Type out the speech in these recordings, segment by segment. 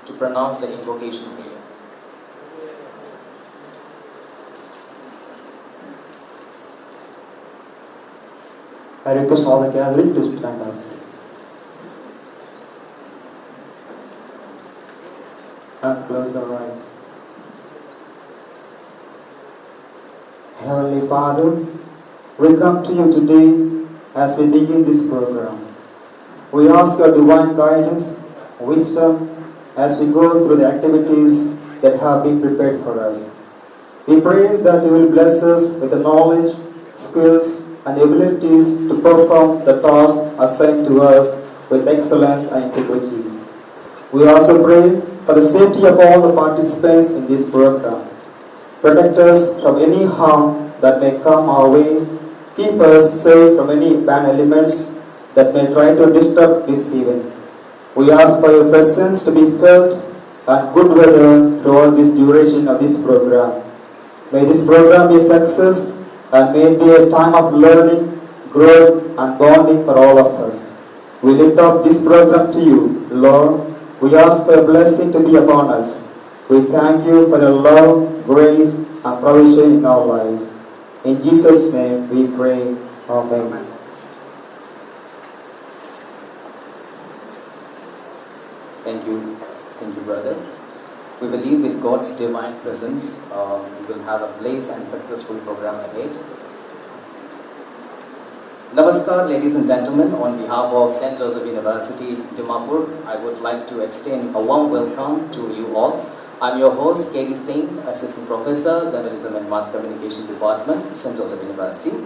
to pronounce the invocation prayer. I request all the gathering to stand up. And close our eyes. Heavenly Father, we come to you today as we begin this program. We ask your divine guidance, wisdom, as we go through the activities that have been prepared for us. We pray that you will bless us with the knowledge, skills, and abilities to perform the task assigned to us with excellence and integrity. We also pray for the safety of all the participants in this program. Protect us from any harm that may come our way. Keep us safe from any bad elements that may try to disturb this event. We ask for your presence to be felt and good weather throughout this duration of this program. May this program be a success and may it be a time of learning, growth and bonding for all of us. We lift up this program to you, Lord. We ask for a blessing to be upon us. We thank you for your love, grace and provision in our lives. In Jesus' name we pray. Amen. Thank you, brother. We believe with God's divine presence, we will have a blessed and successful program ahead. Namaskar, ladies and gentlemen. On behalf of St. Joseph University, Dimapur, I would like to extend a warm welcome to you all. I'm your host, K.D. Singh, Assistant Professor, Journalism and Mass Communication Department, St. Joseph University.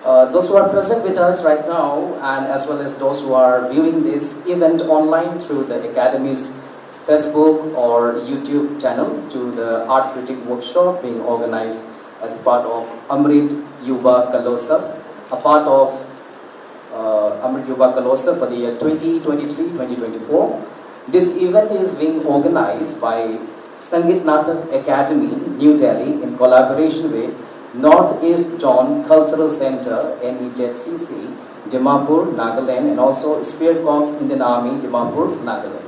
Those who are present with us right now, and as well as those who are viewing this event online through the Academy's Facebook or YouTube channel, to the Art Critic Workshop being organized as part of Amrit Yuva Kalotsav, a part of Amrit Yuva Kalotsav for the year 2023-2024. This event is being organized by Sangeet Natak Academy, New Delhi, in collaboration with Northeast Zone Cultural Center, NEZCC, Dimapur, Nagaland, and also Spear Corps Indian Army, Dimapur, Nagaland.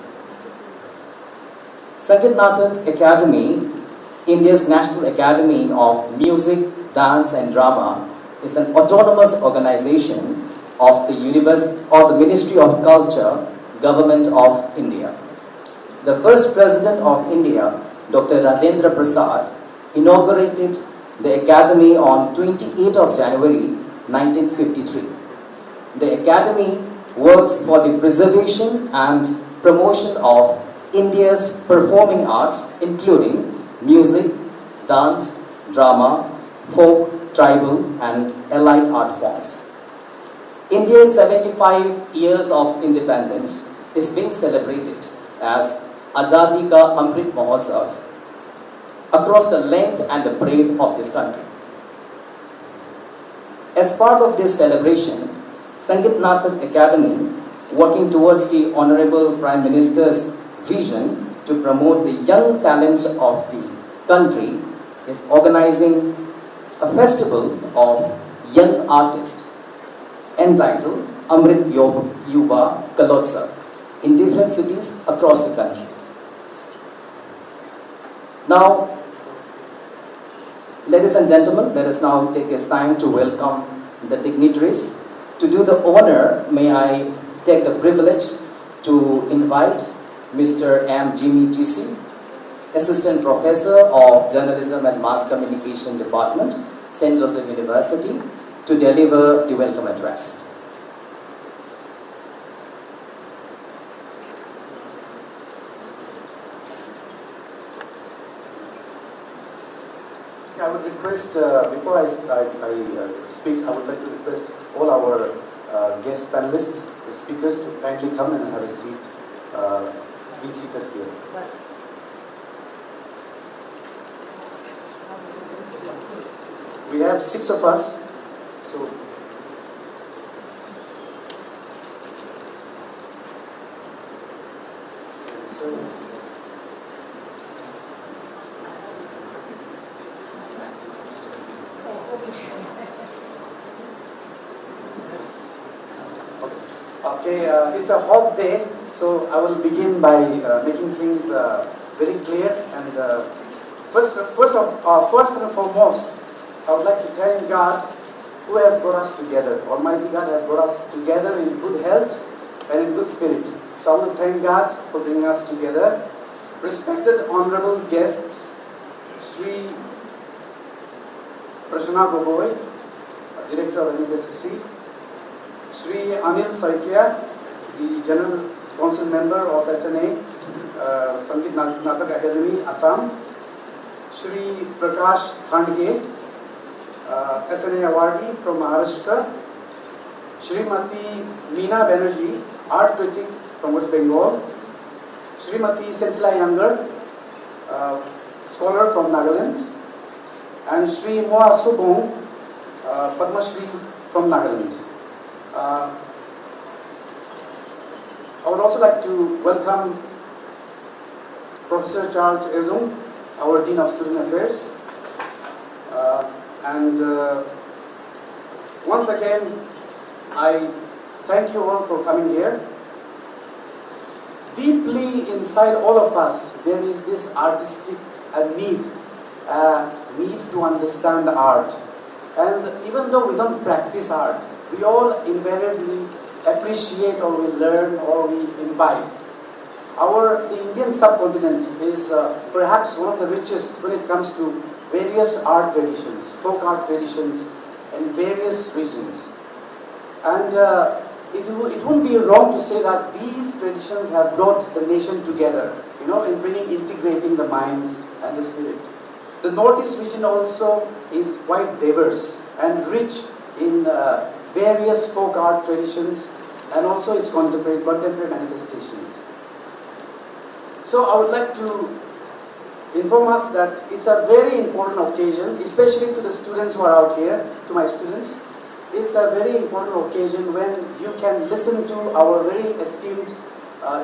Sangeet Natak Academy India's National Academy of Music, Dance and Drama is an autonomous organization of the Ministry of Culture, Government of India. The first President of India, Dr. Rajendra Prasad, inaugurated the Academy on 28th of January 1953. The Academy works for the preservation and promotion of India's performing arts, including music, dance, drama, folk, tribal and allied art forms. India's 75 years of independence is being celebrated as Azadi ka Amrit Mahotsav across the length and the breadth of this country. As part of this celebration, Sangeet Natak Academy, working towards the Honorable Prime Minister's vision to promote the young talents of the country, is organizing a festival of young artists entitled Amrit Yuva Kalotsav in different cities across the country. Now, ladies and gentlemen, let us now take this time to welcome the dignitaries. To do the honor, may I take the privilege to invite Mr. M. Jimmy TC, Assistant Professor of Journalism and Mass Communication Department, St. Joseph University, to deliver the welcome address. I would request, before I speak, I would like to request all our guest panelists, the speakers, to kindly come and have a seat. Be seated here. We have 6 of us, so it's a hot day, so I will begin by making things very clear. And first and foremost, I would like to thank God who has brought us together. Almighty God has brought us together in good health and in good spirit. So I want to thank God for bringing us together. Respected honorable guests, Sri Prashna Gogoi, Director of NFSCC, Sri Anil Saikia, the General Council Member of SNA, Sangeet Natak Akademi, Assam, Sri Prakash Khandge, SNA awardee from Maharashtra, Srimati Meena Banerjee, art critic from West Bengal, Srimati Sentila Younger, scholar from Nagaland, and Sri Moa Subong, Padma Shri from Nagaland. I would also like to welcome Professor Charles Ezung, our Dean of Student Affairs. Once again, I thank you all for coming here. Deeply inside all of us, there is this artistic need to understand art. And even though we don't practice art, we all invariably appreciate or we learn or we imbibe. The Indian subcontinent is perhaps one of the richest when it comes to various art traditions, folk art traditions in various regions. And it wouldn't be wrong to say that these traditions have brought the nation together, in integrating the minds and the spirit. The Northeast region also is quite diverse and rich in various folk art traditions and also its contemporary manifestations. So I would like to inform us that it's a very important occasion, especially to the students who are out here, to my students. It's a very important occasion when you can listen to our very esteemed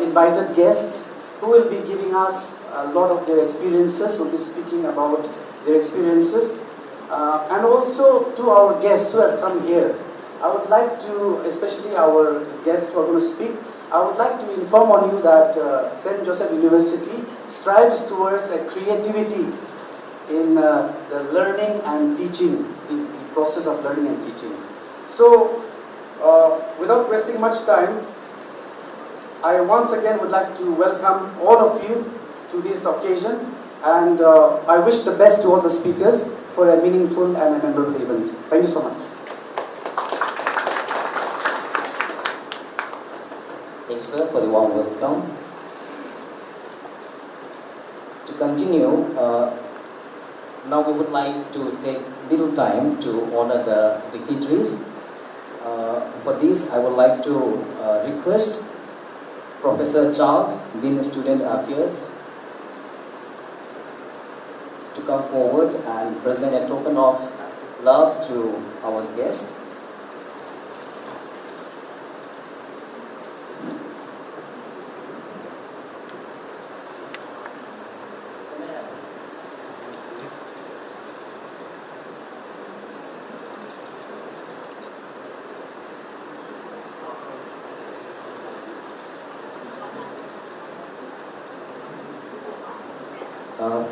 invited guests who will be giving us a lot of their experiences, will be speaking about their experiences. And also to our guests who have come here. I would like to, especially our guests who are going to speak, I would like to inform on you that St. Joseph University strives towards a creativity in the learning and teaching, the process of learning and teaching. So, without wasting much time, I once again would like to welcome all of you to this occasion, and I wish the best to all the speakers for a meaningful and a memorable event. Thank you so much. Thank you, sir, for the warm welcome. To continue, now we would like to take little time to honor the dignitaries. For this, I would like to request Professor Charles, Dean Student Affairs, to come forward and present a token of love to our guest.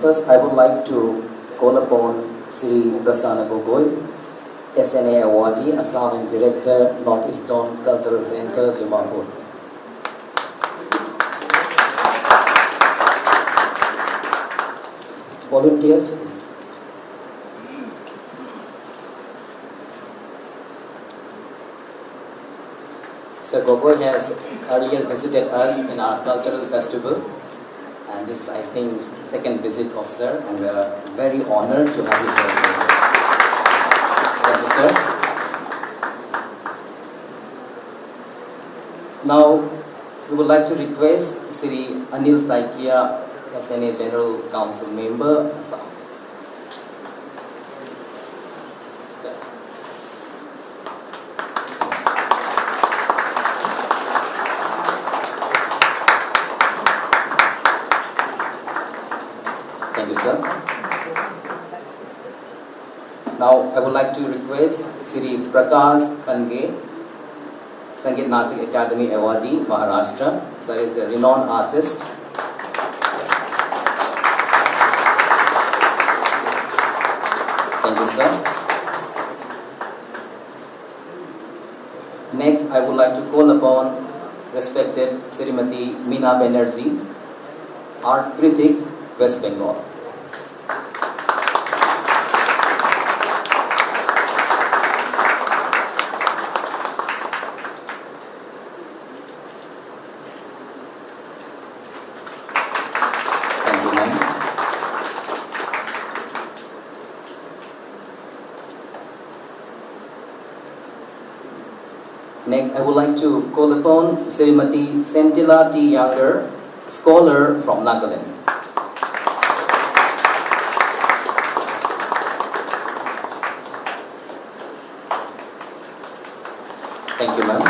First, I would like to call upon Sri Prasanna Gogoi, SNA Awardee, Assam Director, Northeastern Cultural Center, Dimapur. Volunteers, please. Sir Gogoi has earlier visited us in our cultural festival. And this is, I think, second visit of sir, and we are very honored to have you, sir. Thank you, sir. Now, we would like to request Sri Anil Saikia, SNA General Council Member, Assam. Sir. Thank you, sir. Now, I would like to request Sri Prakash Khange, Sangeet Natak Akademi Awardee, Maharashtra. Sir is a renowned artist. Thank you, sir. Next, I would like to call upon respected Srimati Meena Banerjee, art critic, West Bengal. Thank you, ma'am. Next, I would like to call upon Srimati Sentila T. Younger, scholar from Nagaland. Thank you, ma'am.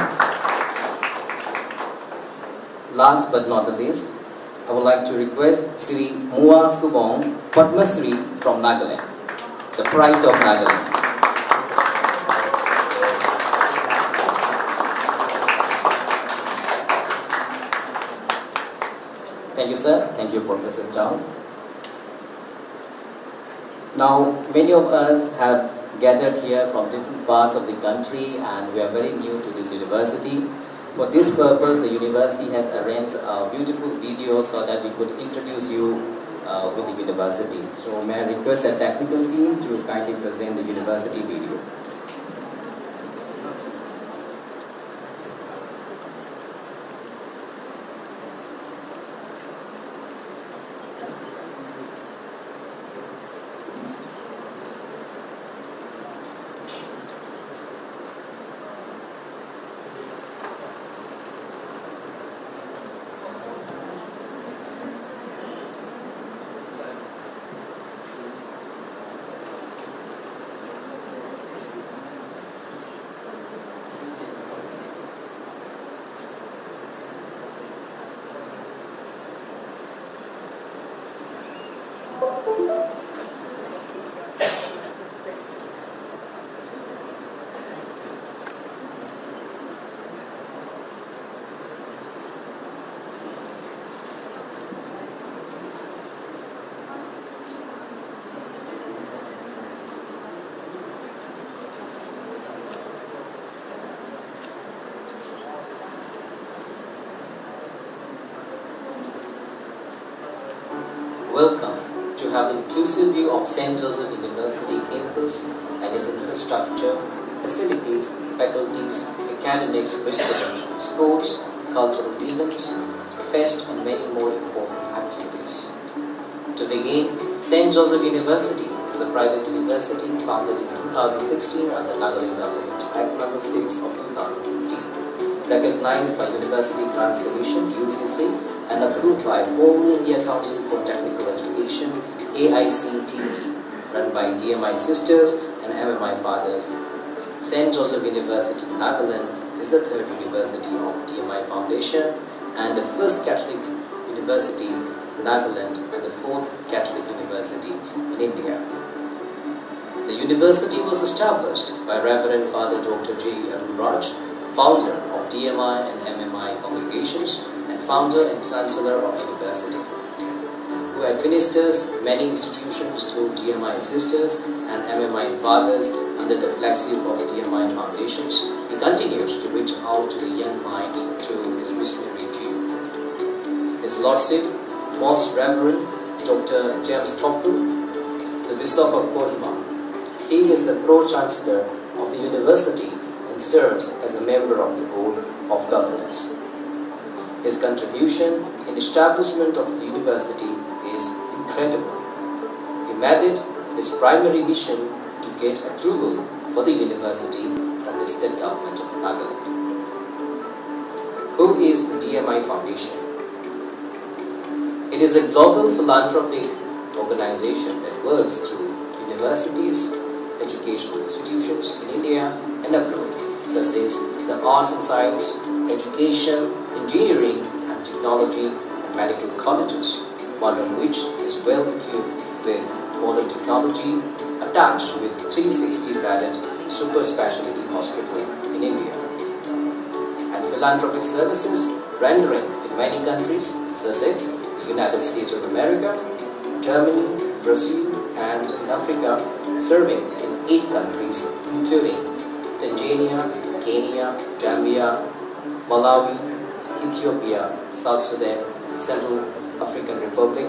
Last but not the least, I would like to request Sri Mua Subong Padmasri from Nagaland, the pride of Nagaland. Thank you, sir. Thank you, Professor Charles. Now, many of us have gathered here from different parts of the country, and we are very new to this university. For this purpose, the university has arranged a beautiful video so that we could introduce you with the university. So may I request the technical team to kindly present the university video. welcome to have an inclusive view of St. Joseph University campus and its infrastructure, facilities, faculties, academics, research, sports, cultural events, fest and many more important activities. To begin, St. Joseph University is a private university founded in 2016 under Nagaland Government Act No. 6 of 2016, recognized by University Grants Commission (UCC) and approved by All India Council for Technical Education (AICTE), run by DMI Sisters and MMI Fathers. St. Joseph University, Nagaland is the third university of DMI Foundation and the first Catholic university in Nagaland and the fourth Catholic university in India. The university was established by Reverend Father Dr. J. Arulraj, founder of DMI and MMI congregations and founder and chancellor of university, who administers many institutions through DMI Sisters and MMI Fathers under the flagship of DMI Foundations. He continues to reach out to the young minds through his missionary dream. His Lordship, Most Reverend Dr. James Topple, the Bishop of Kohima. He is the Pro-Chancellor of the university and serves as a member of the Board of Governors. His contribution in establishment of the university is incredible. He made it his primary mission to get approval for the university from the state government of Nagaland. Who is the DMI Foundation? It is a global philanthropic organization that works through universities, educational institutions in India and abroad, such as the arts and science, education, engineering and technology and medical colleges, one of which is well equipped with modern technology attached with 360-bedded super specialty hospital in India, and philanthropic services rendering in many countries such as the United States of America, Germany, Brazil and in Africa, serving in 8 countries including Tanzania, Kenya, Zambia, Malawi, Ethiopia, South Sudan, Central African Republic,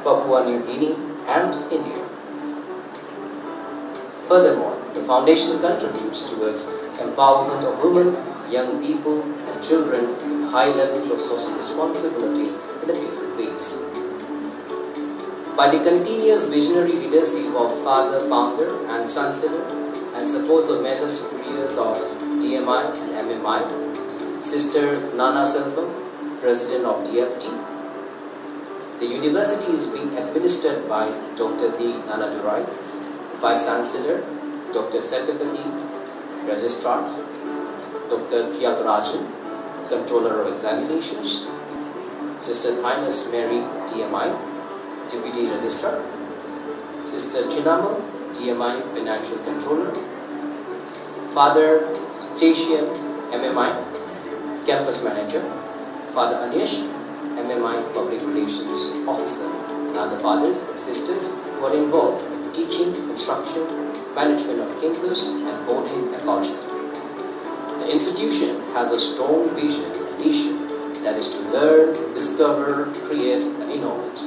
Papua New Guinea and India. Furthermore, the foundation contributes towards empowerment of women, young people and children with high levels of social responsibility in different ways. By the continuous visionary leadership of Father, Founder and Chancellor and support of Major Superiors of DMI and MMI, Sister Nana Selvam, President of DFT, the university is being administered by Dr. D. Nanadurai, Vice Chancellor, Dr. Setapati, Registrar, Dr. Tyagarajan, Controller of Examinations, Sister Thynas Mary, DMI, Deputy Registrar, Sister Chinama, DMI Financial Controller, Father Chasian, MMI, Campus Manager, Father Anish, MMI Public Relations Officer, and other fathers and sisters who are involved in teaching, instruction, management of campus, and boarding and lodging. The institution has a strong vision and mission that is to learn, discover, create, and innovate,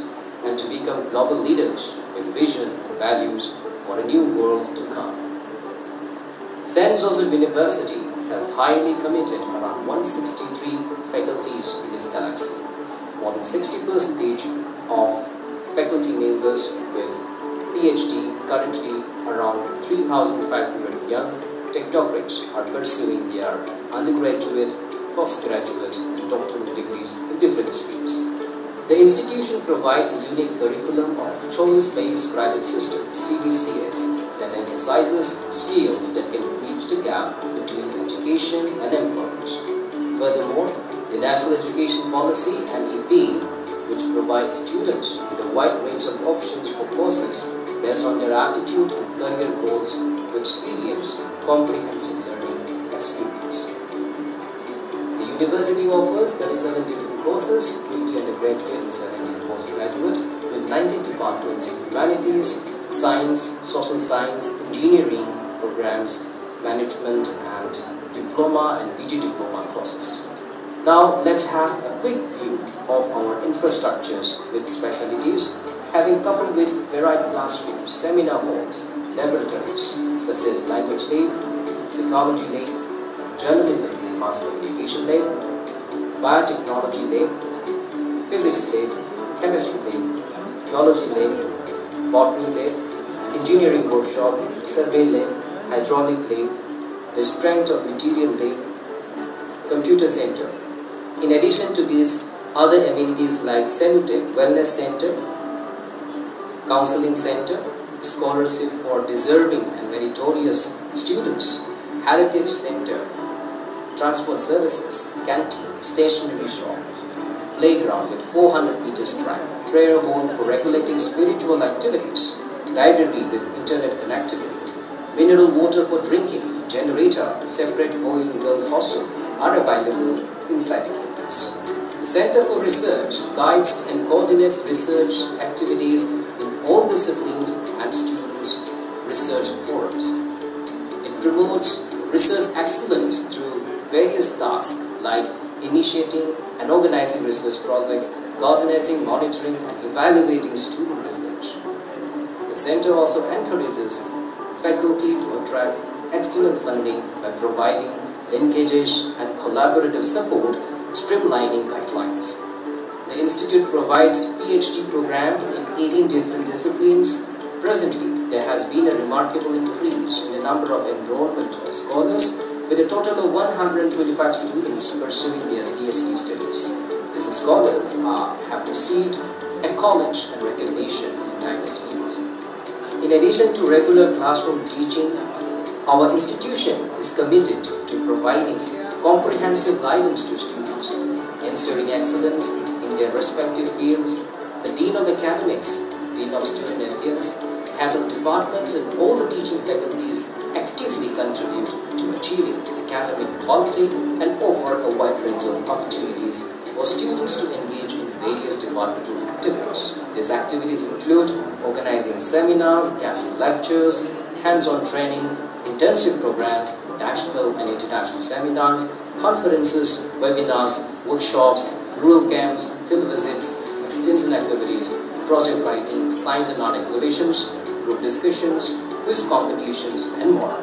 and to become global leaders with vision and values for a new world to come. St. Joseph University has highly committed around 163 faculties in this galaxy. More than 60% of faculty members with PhD, currently around 3,500 young technocrats are pursuing their undergraduate, postgraduate and doctoral degrees in different streams. The institution provides a unique curriculum of choice-based graduate system, CBCS, that emphasizes skills that can bridge the gap between education and employment. Furthermore, the National Education Policy and EP, which provides students with a wide range of options for courses based on their aptitude and career goals to experience comprehensive learning experience. The university offers 37 different courses, 20 undergraduate and 17 postgraduate, with 19 departments in humanities, science, social science, engineering programs, management and diploma and PG diploma courses. Now let's have a quick view of our infrastructures with specialties and coupled with varied classrooms, seminar halls, laboratories such as language lab, psychology lab, journalism and mass communication lab, biotechnology lab, physics lab, chemistry lab, geology lab, botany lab, engineering workshop, survey lab, hydraulic lab, the strength of material lab, computer center. In addition to these, other amenities like Senutech Wellness Center, Counseling Center, scholarship for deserving and meritorious students, Heritage Center, transport services, canteen, stationery shop, playground with 400 meters track, prayer hall for regulating spiritual activities, library with internet connectivity, mineral water for drinking, generator, separate boys and girls hostel are available inside the campus. The Center for Research guides and coordinates research activities in all disciplines and students' research forums. It promotes research excellence through various tasks like initiating and organizing research projects, coordinating, monitoring and evaluating student research. The Center also encourages faculty to attract external funding by providing linkages and collaborative support, streamlining guidelines. The Institute provides PhD programs in 18 different disciplines. Presently, there has been a remarkable increase in the number of enrollment of scholars, with a total of 125 students pursuing their PhD studies. These scholars have received acknowledgement and recognition in diverse fields. In addition to regular classroom teaching, our institution is committed to providing comprehensive guidance to students, ensuring excellence in their respective fields. The Dean of Academics, Dean of Student Affairs, Head of Departments and all the teaching faculties actively contribute to achieving academic quality and offer a wide range of opportunities for students to engage in various departmental activities. These activities include organizing seminars, guest lectures, hands-on training, internship programs, national and international seminars, conferences, webinars, workshops, rural camps, field visits, extension activities, project writing, science and art exhibitions, group discussions, quiz competitions, and more.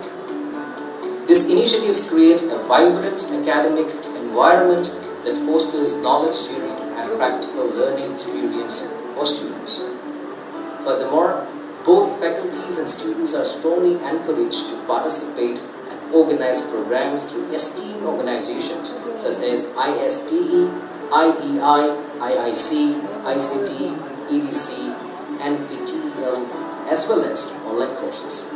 These initiatives create a vibrant academic environment that fosters knowledge sharing and practical learning experience for students. Furthermore, both faculties and students are strongly encouraged to participate and organize programs through esteemed organizations such as ISTE, IEI, IIC, ICT, EDC, NPTEL, as well as online courses.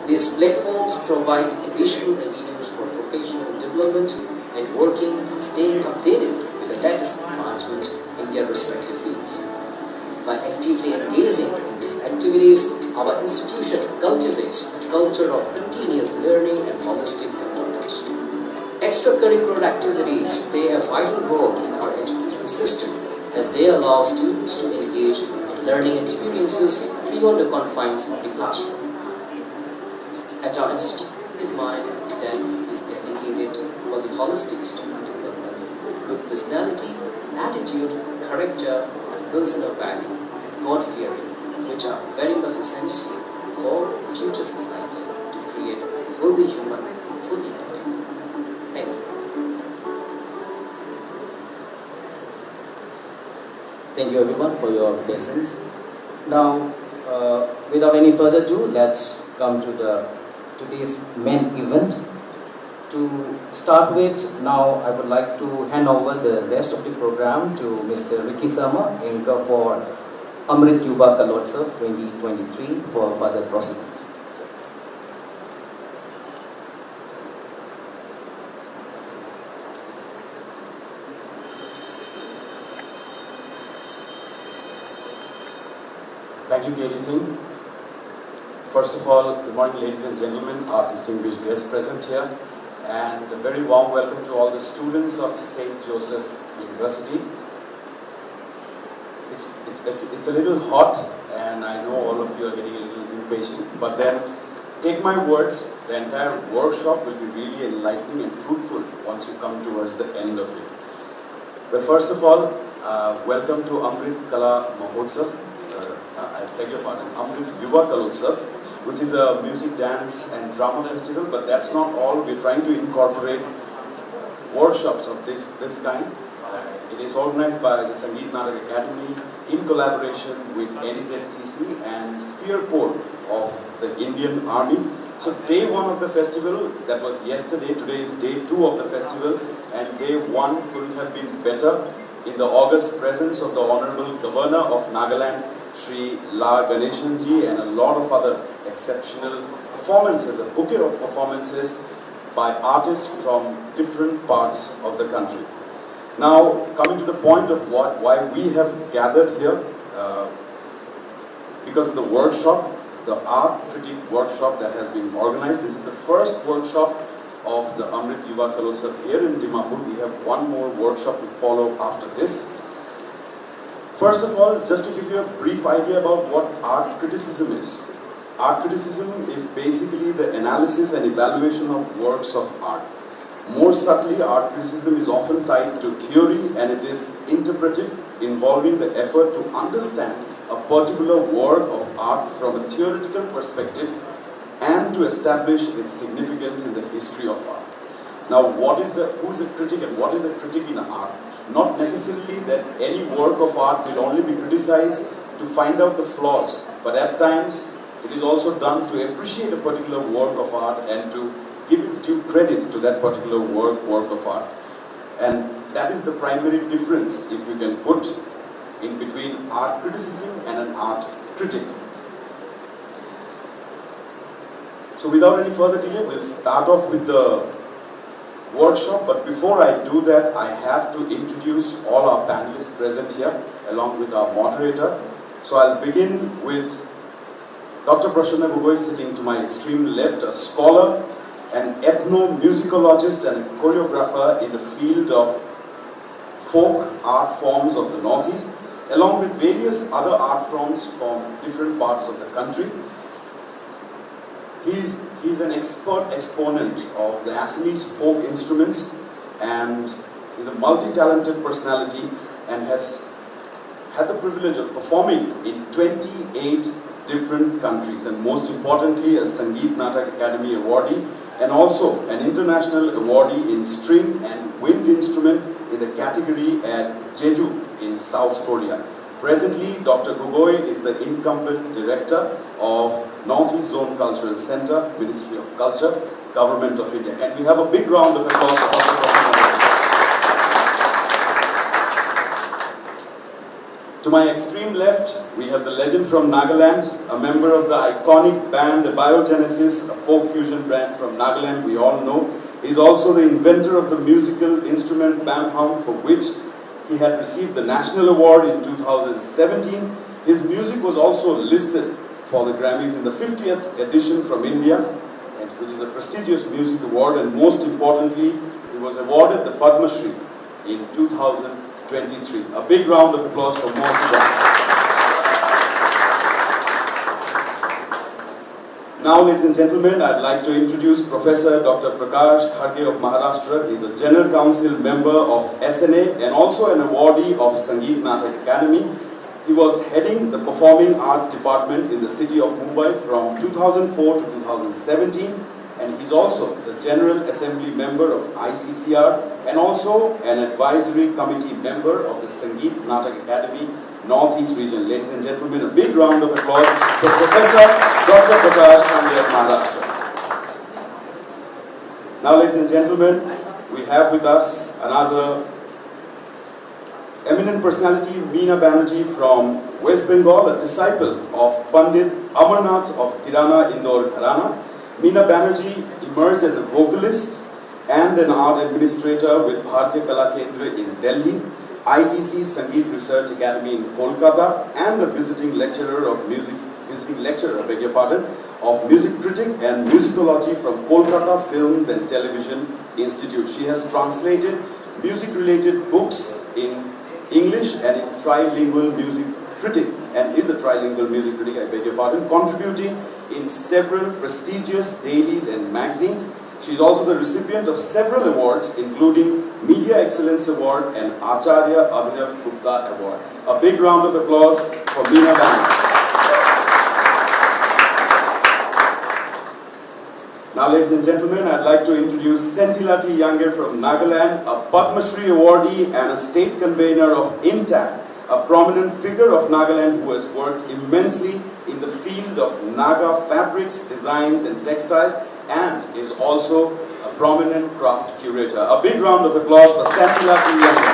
These platforms provide additional avenues for professional development, networking, and staying updated with the latest advancements in their respective fields. By actively engaging in these activities, our institution cultivates a culture of continuous learning and holistic development. Extracurricular activities play a vital role in our education system as they allow students to engage in learning experiences beyond the confines of the classroom. At our institute, mind that is dedicated for the holistic student development with good personality, attitude, character, and personal value, and God-fearing, which are very much essential for the future society to create fully human, fully happy. Thank you. Thank you everyone for your patience. Now, without any further ado, let's come to today's main event. To start with, now I would like to hand over the rest of the program to Mr. Ricky Sama, anchor for Amrit Yuva Kalotsav 2023 for further proceedings. Thank you, K.D. Singh. First of all, good morning, ladies and gentlemen, our distinguished guests present here, and a very warm welcome to all the students of St. Joseph University. It's a little hot, and I know all of you are getting a little impatient, but then take my words, the entire workshop will be really enlightening and fruitful once you come towards the end of it. But first of all, welcome to Amrit Kala Mahotsav. I beg your pardon, Amrit Yuva Kalotsav, which is a music, dance and drama festival, but that's not all. We're trying to incorporate workshops of this kind. It is organized by the Sangeet Natak Academy in collaboration with NEZCC and Spear Corps of the Indian Army. So day one of the festival, that was yesterday, today is day 2 of the festival, and day 1 couldn't have been better in the august presence of the Honorable Governor of Nagaland, Sri La Ganeshanji, and a lot of other exceptional performances, a bouquet of performances by artists from different parts of the country. Now, coming to the point of why we have gathered here, because of the workshop, the art critique workshop that has been organized. This is the first workshop of the Amrit Yuva Kalotsav here in Dimapur. We have one more workshop to follow after this. First of all, just to give you a brief idea about what art criticism is. Art criticism is basically the analysis and evaluation of works of art. More subtly, art criticism is often tied to theory, and it is interpretive, involving the effort to understand a particular work of art from a theoretical perspective and to establish its significance in the history of art. Now, who is a critic and what is a critic in art? Not necessarily that any work of art will only be criticized to find out the flaws, but at times it is also done to appreciate a particular work of art and to give its due credit to that particular work of art. And that is the primary difference, if you can put, in between art criticism and an art critic. So without any further delay, we'll start off with the workshop, but before I do that, I have to introduce all our panelists present here, along with our moderator. So I'll begin with Dr. Prasanna Gogoi, sitting to my extreme left, a scholar, an ethnomusicologist and a choreographer in the field of folk art forms of the Northeast, along with various other art forms from different parts of the country. He's an expert exponent of the Assamese folk instruments, and is a multi-talented personality and has had the privilege of performing in 28 different countries, and most importantly a Sangeet Natak Academy awardee, and also an international awardee in string and wind instrument in the category at Jeju in South Korea. Presently, Dr. Gogoi is the incumbent director of Northeast Zone Cultural Center, Ministry of Culture, Government of India. Can we have a big round of applause for Dr. Gogoi? To my extreme left, we have the legend from Nagaland, a member of the iconic band Biogenesis, a folk fusion band from Nagaland we all know. He's also the inventor of the musical instrument Bamham, for which he had received the National Award in 2017. His music was also listed for the Grammys in the 50th edition from India, which is a prestigious music award, and most importantly, he was awarded the Padma Shri in 2023. A big round of applause for Mahotsav. Now, ladies and gentlemen, I'd like to introduce Professor Dr. Prakash Kharge of Maharashtra. He's a General Council member of SNA and also an awardee of Sangeet Natak Academy. He was heading the Performing Arts Department in the city of Mumbai from 2004 to 2017, and he's also the General Assembly member of ICCR and also an advisory committee member of the Sangeet Natak Academy Northeast region. Ladies and gentlemen, a big round of applause for Professor Dr. Prakash Kharge of Maharashtra. Now, ladies and gentlemen, we have with us another eminent personality, Meena Banerjee from West Bengal, a disciple of Pandit Amarnath of Kirana Indore Gharana. Meena Banerjee emerged as a vocalist and an art administrator with Bharatiya Kala Kendra in Delhi, ITC Sangeet Research Academy in Kolkata, and a visiting lecturer, of music critic and musicology from Kolkata Films and Television Institute. She has translated music-related books in English and in trilingual music critic, and is a trilingual music critic, contributing in several prestigious dailies and magazines. She is also the recipient of several awards, including Media Excellence Award and Acharya Abhinav Gupta Award. A big round of applause for Meena Banerjee. Now, ladies and gentlemen, I'd like to introduce Sentilati Younger from Nagaland, a Padma Shri awardee and a state convener of INTAC, a prominent figure of Nagaland who has worked immensely in the field of Naga fabrics, designs and textiles, and is also a prominent craft curator. A big round of applause for Sentilati Younger.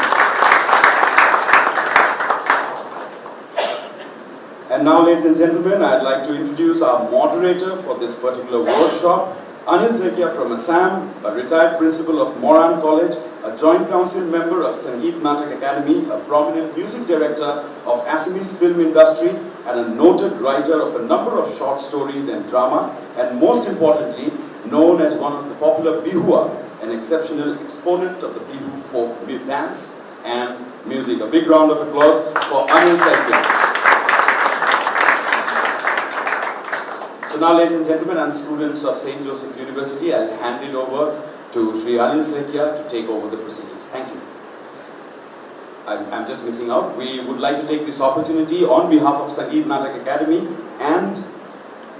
And now, ladies and gentlemen, I'd like to introduce our moderator for this particular workshop, Anil Sekia from Assam, a retired principal of Moran College, a joint council member of Sangeet Natak Akademi, a prominent music director of Assamese film industry, and a noted writer of a number of short stories and drama, and most importantly, known as one of the popular Bihua, an exceptional exponent of the Bihu folk dance and music. A big round of applause for Anil Sekia. So now, ladies and gentlemen, and students of St. Joseph University, I'll hand it over to Sri Anil Sekia to take over the proceedings. Thank you. I'm just missing out. We would like to take this opportunity on behalf of Sangeet Natak Academy and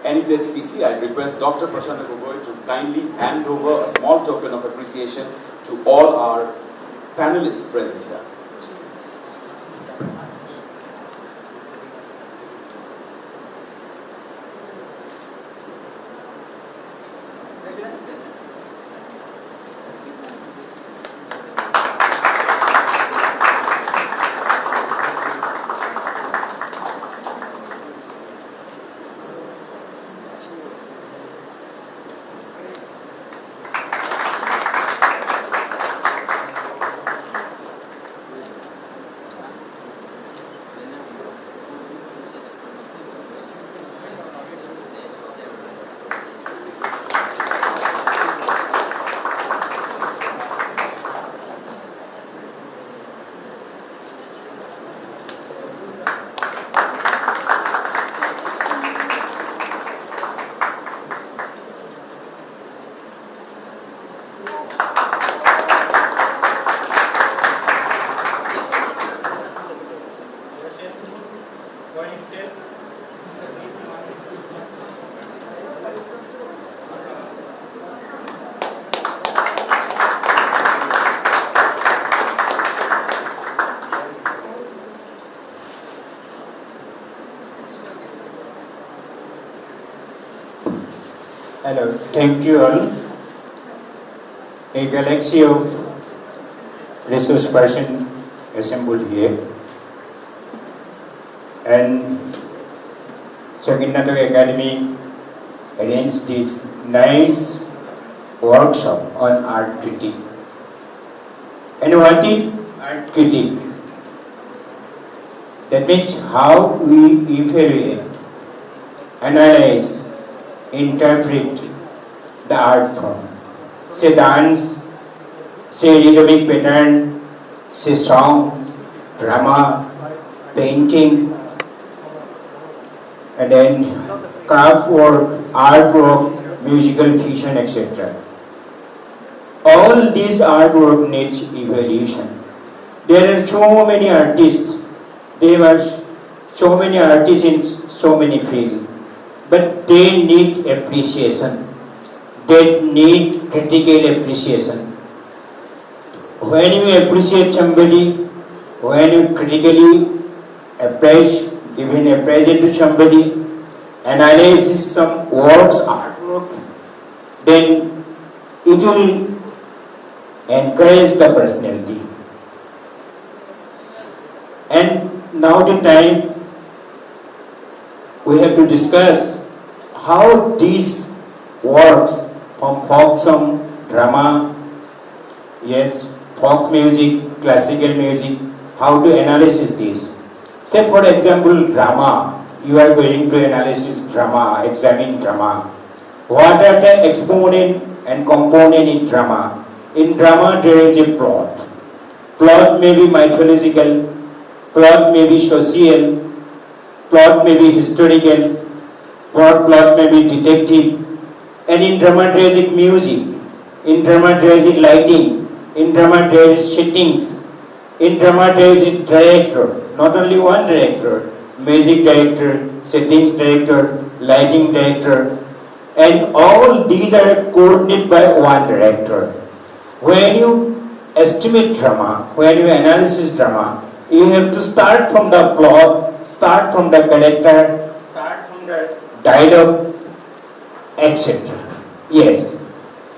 NEZCC. I request Dr. Prashanta Gogoi to kindly hand over a small token of appreciation to all our panelists present here. Hello, thank you all. A galaxy of resource persons assembled here, and Sangeet Natak Academy arranged this nice workshop on art critique. And what is art critique? That means how we evaluate, analyze, interpret the art form. Say dance, say rhythmic pattern, say song, drama, painting, and then craft work, artwork, musical fusion, etc. All this artwork needs evaluation. There are so many artists, there are so many artists in so many fields, but they need appreciation. They need critical appreciation. When you appreciate somebody, when you critically appraise, give an appraisal to somebody, analyze some works, artwork, then it will encourage the personality. And now the time we have to discuss how these works from folk song, drama, yes, folk music, classical music, how to analyze this. Say for example drama, you are going to analyze drama, examine drama. What are the exponent and component in drama? In drama there is a plot. Plot may be mythological, plot may be social, plot may be historical, plot may be detective, and in dramatic music, in dramatic lighting, in dramatic settings, in dramatic director, not only one director, music director, settings director, lighting director, and all these are coordinated by one director. When you estimate drama, when you analyze drama, you have to start from the plot, start from the character, start from the dialogue, etc. Yes.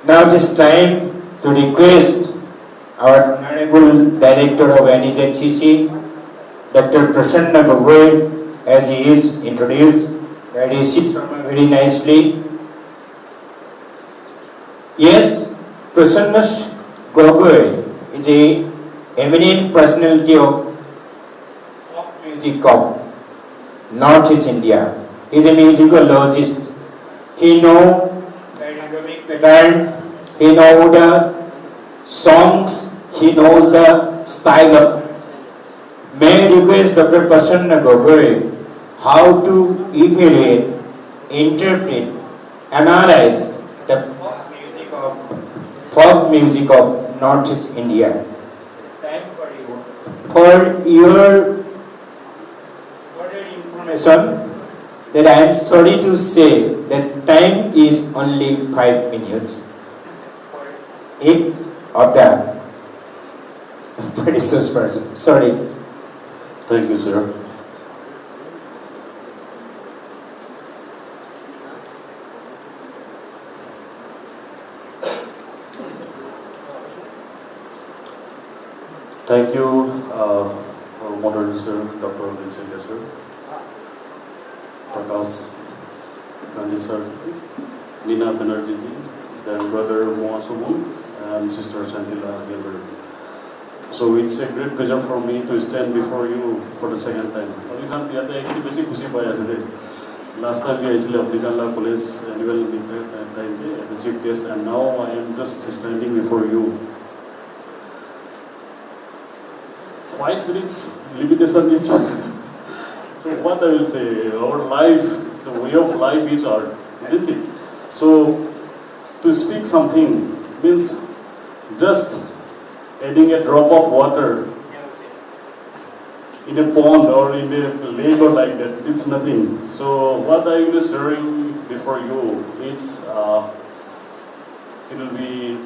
Now it is time to request our Honorable Director of NHCC, Dr. Prasanna Gogoi, as he is introduced, that he sits very nicely. Yes, Prasanna Gogoi is a eminent personality of folk music of Northeast India. He is a musicologist. He knows the dynamic pattern, he knows the songs, he knows the style of. May I request Dr. Prasanna Gogoi how to evaluate, interpret, analyze the folk music of Northeast India. It's time for you. For your further information, that I am sorry to say that time is only 5 minutes. Each of the predecessor person. Sorry. Thank you, sir. Thank you, our moderator, sir, Dr. Vincent, sir, Prakash Gandhi, sir, Nina Banerjee, then brother Mahotsav, and sister Chantila Gilbert. So it's a great pleasure for me to stand before you for the second time. Last time we actually Nagaland College annual meeting as a chief guest, and now I am just standing before you. 5 minutes limitation is so what I will say, our life, the way of life is art, isn't it? So to speak something means just adding a drop of water in a pond or in a lake or like that, it's nothing. So what I will be sharing before you is it will be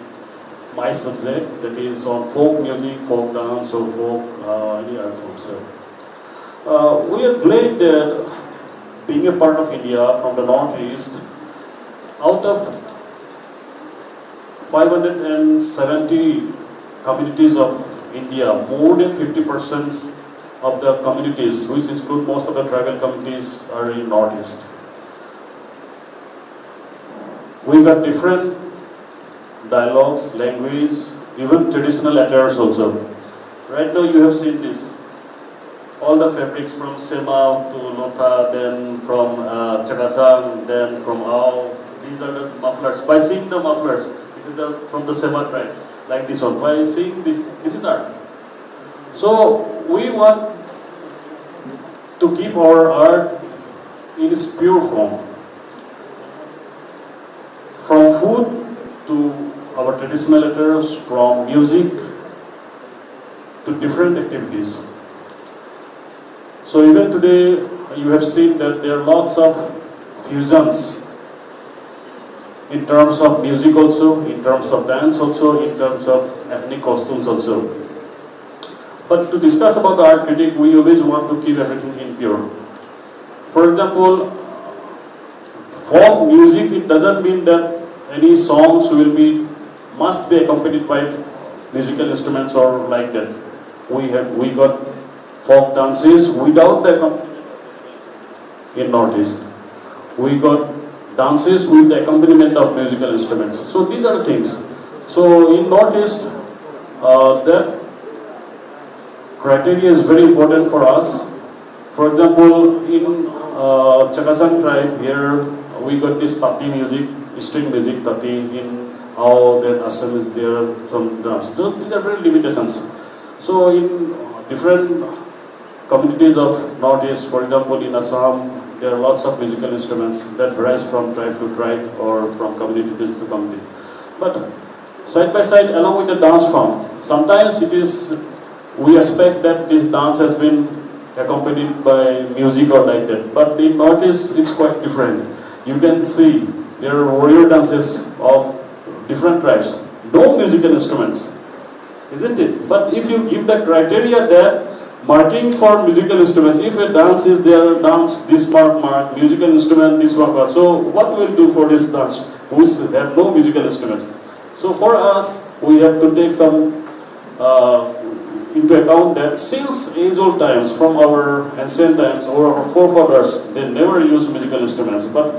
my subject, that is on folk music, folk dance, or folk any art form. So we are glad that being a part of India from the Northeast, out of 570 communities of India, more than 50% of the communities, which include most of the tribal communities, are in Northeast. We got different dialogues, language, even traditional attires also. Right now you have seen this. All the fabrics from Sema to Lota, then from Chakasang, then from Ao. These are the mufflers. By seeing the mufflers, this is from the Sema tribe, like this one. By seeing this is art. So we want to keep our art in its pure form. From food to our traditional attires, from music to different activities. So even today, you have seen that there are lots of fusions in terms of music also, in terms of dance also, in terms of ethnic costumes also. But to discuss about the art critic, we always want to keep everything in pure. For example, folk music, it doesn't mean that any songs must be accompanied by musical instruments or like that. We got folk dances without the accompaniment in Northeast. We got dances with the accompaniment of musical instruments. So these are the things. So in Northeast, that criteria is very important for us. For example, in Chakasang tribe here, we got this tati music, string music, tati. In Ao, then Assam is there, some drums. So these are very limitations. So in different communities of Northeast, for example, in Assam, there are lots of musical instruments that varies from tribe to tribe or from community to community. But side by side, along with the dance form, sometimes we expect that this dance has been accompanied by music or like that. But in Northeast, it's quite different. You can see there are warrior dances of different tribes. No musical instruments, isn't it? But if you give the criteria there, marking for musical instruments, if a dance is there, dance, this mark, musical instrument, this mark. So what will do for this dance, which have no musical instruments? So for us, we have to take some into account that since age-old times, from our ancient times or our forefathers, they never used musical instruments. But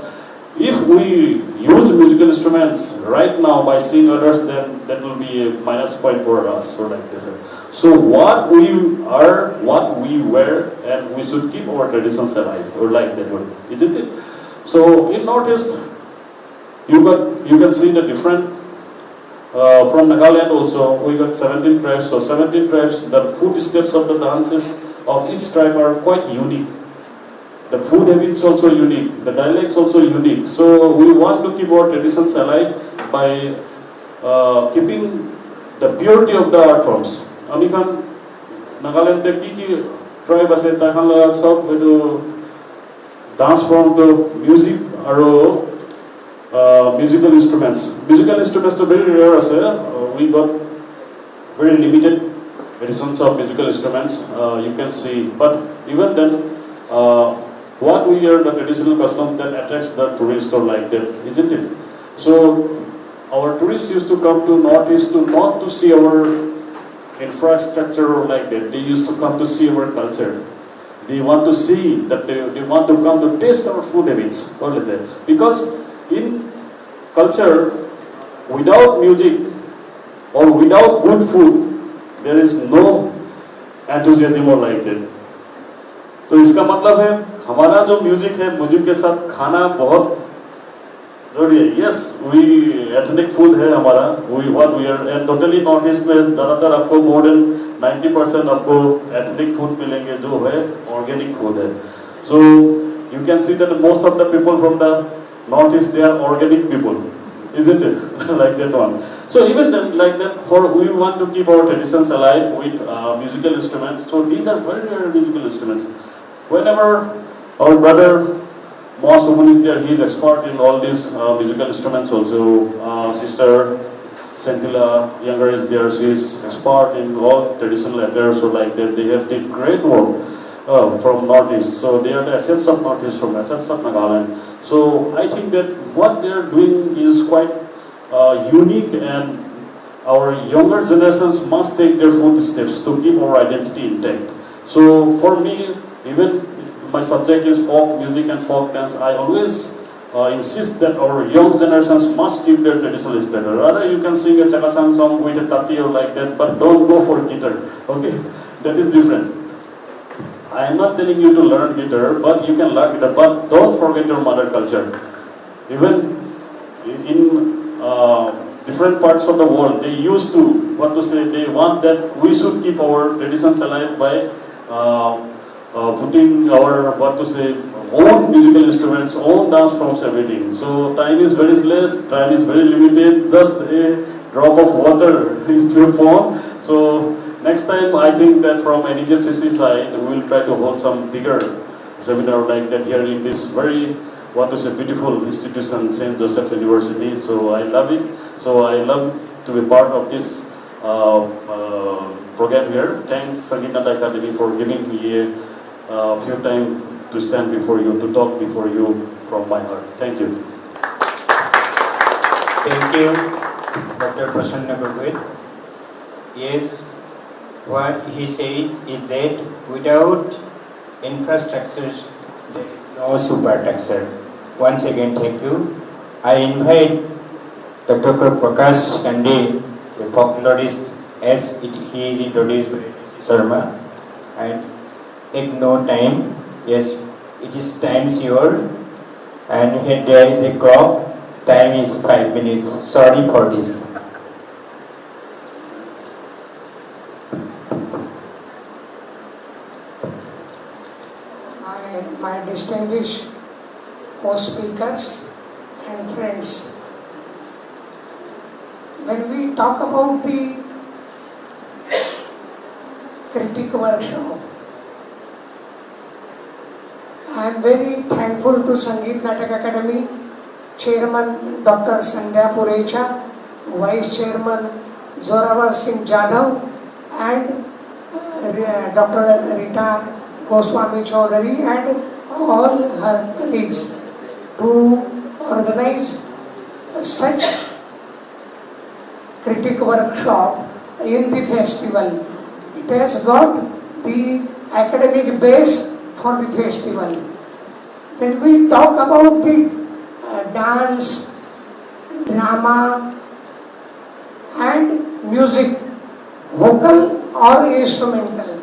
if we use musical instruments right now by seeing others, then that will be a minus point for us, or like this. So what we are, what we were, and we should keep our traditions alive, or like that one, isn't it? So in Northeast, you can see the different. From Nagaland also, we got 17 tribes. So 17 tribes, the footsteps of the dances of each tribe are quite unique. The food habits also unique. The dialects also unique. So we want to keep our traditions alive by keeping the purity of the art forms. Amikhan Nagaland te ki tribe ase takhan la sab etu dance form to music aro musical instruments. Musical instruments are very rare. We got very limited editions of musical instruments. You can see, but even then, what we are the traditional custom that attracts the tourist or like that, isn't it? So our tourists used to come to Northeast to not to see our infrastructure or like that. They used to come to see our culture. They want to see that they want to come to taste our food habits or like that. Because in culture, without music or without good food, there is no enthusiasm or like that. तो इसका मतलब है हमारा जो music है, music के साथ खाना बहुत जरूरी है. Yes, we ethnic food है हमारा. We are and totally Northeast में ज़्यादातर आपको more than 90% आपको ethnic food मिलेंगे जो है organic food है. So you can see that most of the people from the Northeast, they are organic people, isn't it? Like that one. So even then, like that, we want to keep our traditions alive with musical instruments. So these are very rare musical instruments. Whenever our brother Mahotsav is there, he is expert in all these musical instruments also. Sister Sentila, younger is there, she is expert in all traditional affairs or like that. They have did great work from Northeast. So they are the assets of Northeast, from assets of Nagaland. So I think that what they are doing is quite unique, and our younger generations must take their footsteps to keep our identity intact. So for me, even my subject is folk music and folk dance, I always insist that our young generations must keep their traditional standard. Rather, you can sing a chakasang song with a tati or like that, but don't go for guitar. Okay, that is different. I am not telling you to learn guitar, but you can learn guitar. But don't forget your mother culture. Even in different parts of the world, they used to, they want that we should keep our traditions alive by putting our, own musical instruments, own dance forms, everything. So time is very less, time is very limited, just a drop of water is to form. So next time, I think that from NEJCC side, we will try to hold some bigger seminar like that here in this very, beautiful institution, St. Joseph University. So I love it. So I love to be part of this program here. Thanks, Sangeet Akademi, for giving me a few time to stand before you, to talk before you from my heart. Thank you. Thank you, Dr. Prasanna Gurguit. Yes, what he says is that without infrastructures, there is no superstructure. Once again, thank you. I invite Dr. Prakash Kande, the folklorist, as he is introduced by Sharma, and take no time. Yes, it is time sure, and here there is a clock. Time is 5 minutes. Sorry for this. My distinguished co-speakers and friends, when we talk about the critic workshop, I am very thankful to Sangeet Natak Academy Chairman Dr. Sandhya Purecha, Vice Chairman Zorawar Singh Jadhav, and Dr. Rita Goswami Chaudhary and all her colleagues to organize such critic workshop in the festival. It has got the academic base for the festival. When we talk about the dance, drama and music, vocal or instrumental,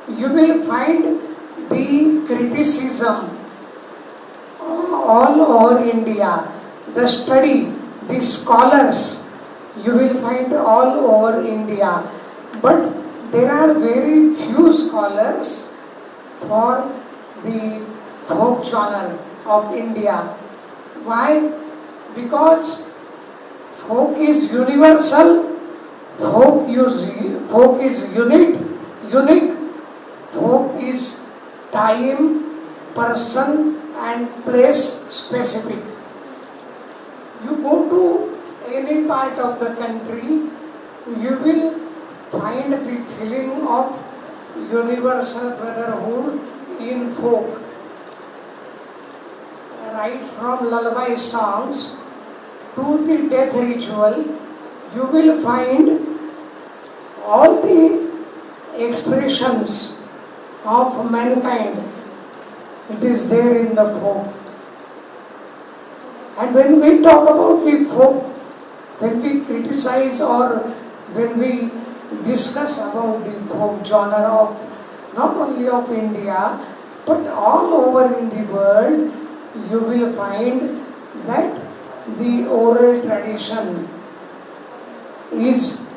you will find the criticism all over India. The study, the scholars, you will find all over India. But there are very few scholars for the folk genre of India. Why? Because folk is universal, folk is unique, folk is time, person and place specific. You go to any part of the country, you will find the feeling of universal brotherhood in folk. Right from lullaby songs to the death ritual, you will find all the expressions of mankind. It is there in the folk. And when we talk about the folk, when we criticize or when we discuss about the folk genre of not only of India but all over in the world, you will find that the oral tradition is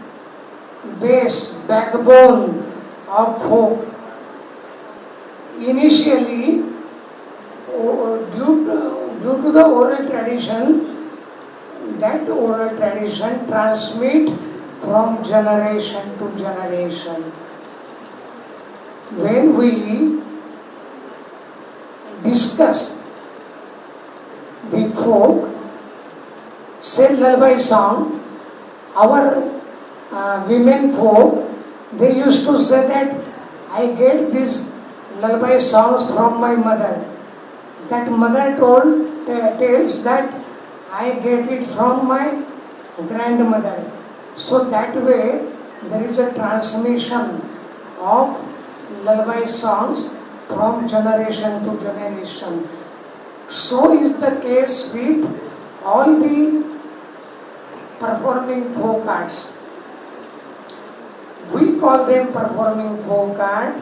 base, backbone of folk. Initially, due to the oral tradition, that oral tradition transmit from generation to generation. When we discuss the folk, say lullaby song, our women folk, they used to say that I get these lullaby songs from my mother. That mother tells that I get it from my grandmother. So that way there is a transmission of lullaby songs from generation to generation. So is the case with all the performing folk arts. We call them performing folk art,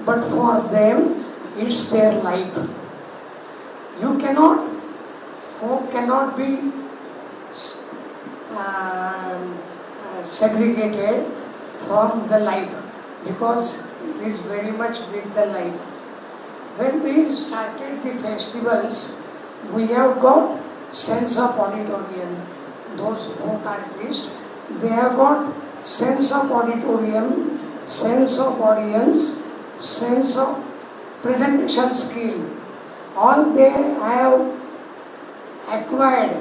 but for them it's their life. Folk cannot be segregated from the life because it is very much with the life. When we started the festivals, we have got sense of auditorium. Those folk artists, they have got sense of auditorium, sense of audience, sense of presentation skill. All they have acquired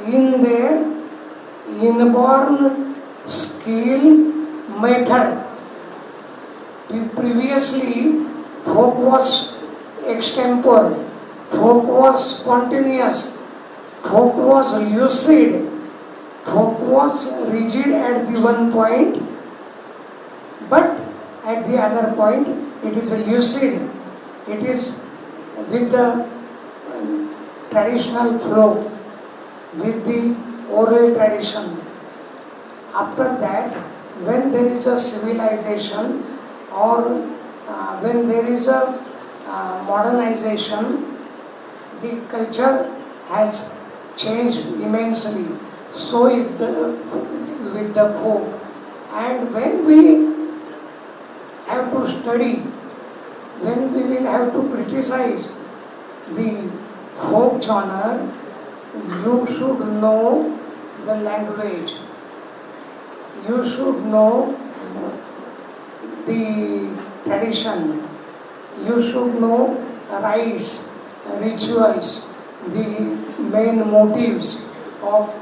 in their inborn skill method. Previously, folk was extempore, folk was spontaneous, folk was lucid, folk was rigid at the one point, but at the other point it is lucid, it is with the traditional flow, with the oral tradition. After that, when there is a civilization or when there is a modernization, the culture has changed immensely. So is with the folk. And when we have to study, when we will have to criticize the folk genre, you should know the language. You should know the tradition. You should know rites, rituals. the main motives of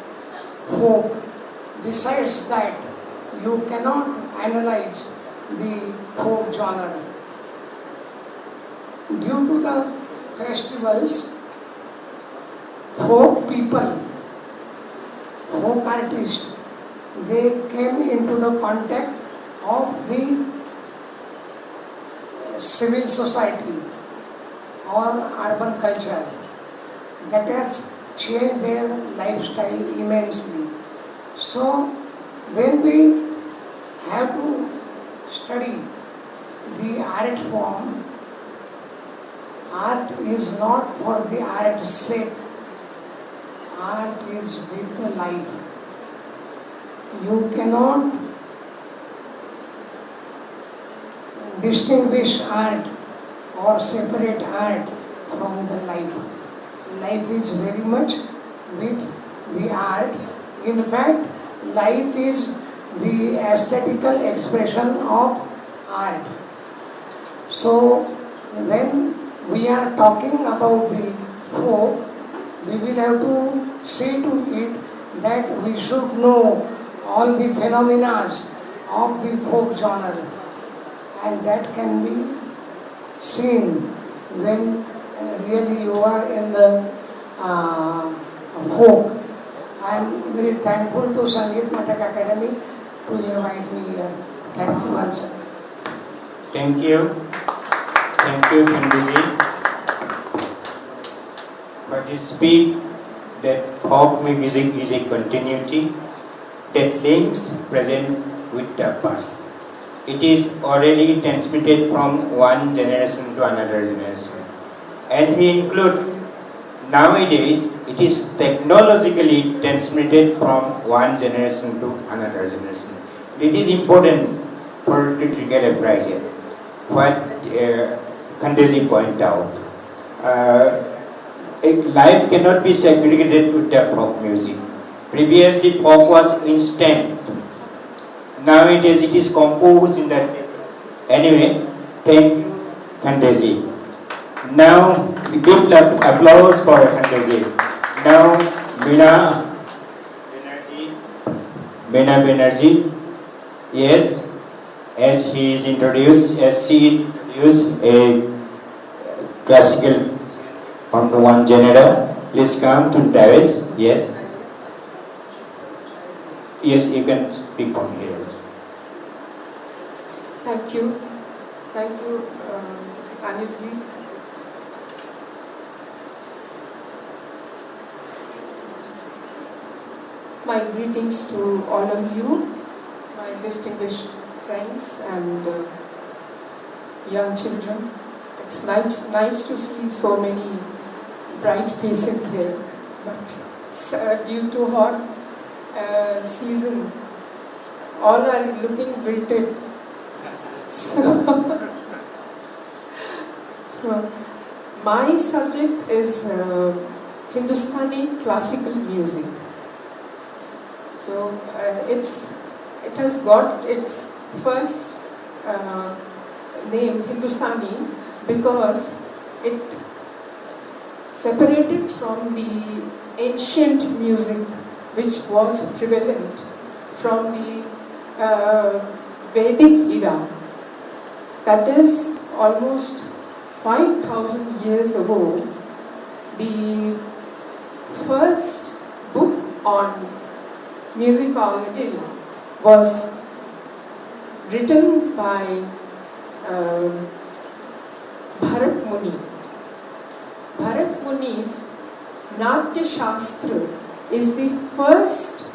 folk. Besides that, you cannot analyze the folk genre. Due to the festivals, folk people, folk artists, they came into the contact of the civil society or urban culture. That has changed their lifestyle immensely. So, when we have to study the art form, art is not for the art's sake. Art is with the life. You cannot distinguish art or separate art from the life. Life is very much with the art. In fact, life is the aesthetical expression of art. So, when we are talking about the folk, we will have to see to it that we should know all the phenomena of the folk genre, and that can be seen when really you are in the folk. I am very thankful to Sangeet Natak Akademi to invite me here. Thank you once again. Thank you. Thank you, Khandiji. But you speak that folk music is a continuity that links present with the past. It is orally transmitted from one generation to another generation. And he include nowadays it is technologically transmitted from one generation to another generation. It is important for to trigger a project. What Khandiji point out. Life cannot be segregated with the folk music. Previously folk was instant. Nowadays it is composed in that. Anyway, thank you, Khandiji. Now, give applause for Khandiji. Now, Meena Banerjee. Yes, as he is introduced, as she introduced a classical from the one genre. Please come to dais. Yes. Yes, you can speak from here. Thank you. Thank you, Anilji. My greetings to all of you, my distinguished friends and young children. It's nice to see so many bright faces here, but due to hot season, all are looking wilted. So my subject is Hindustani classical music. So it has got its first name Hindustani because it separated from the ancient music which was prevalent from the Vedic era. That is almost 5,000 years ago. The first book on musicology was written by Bharat Muni. Bharat Muni's Natya Shastra is the first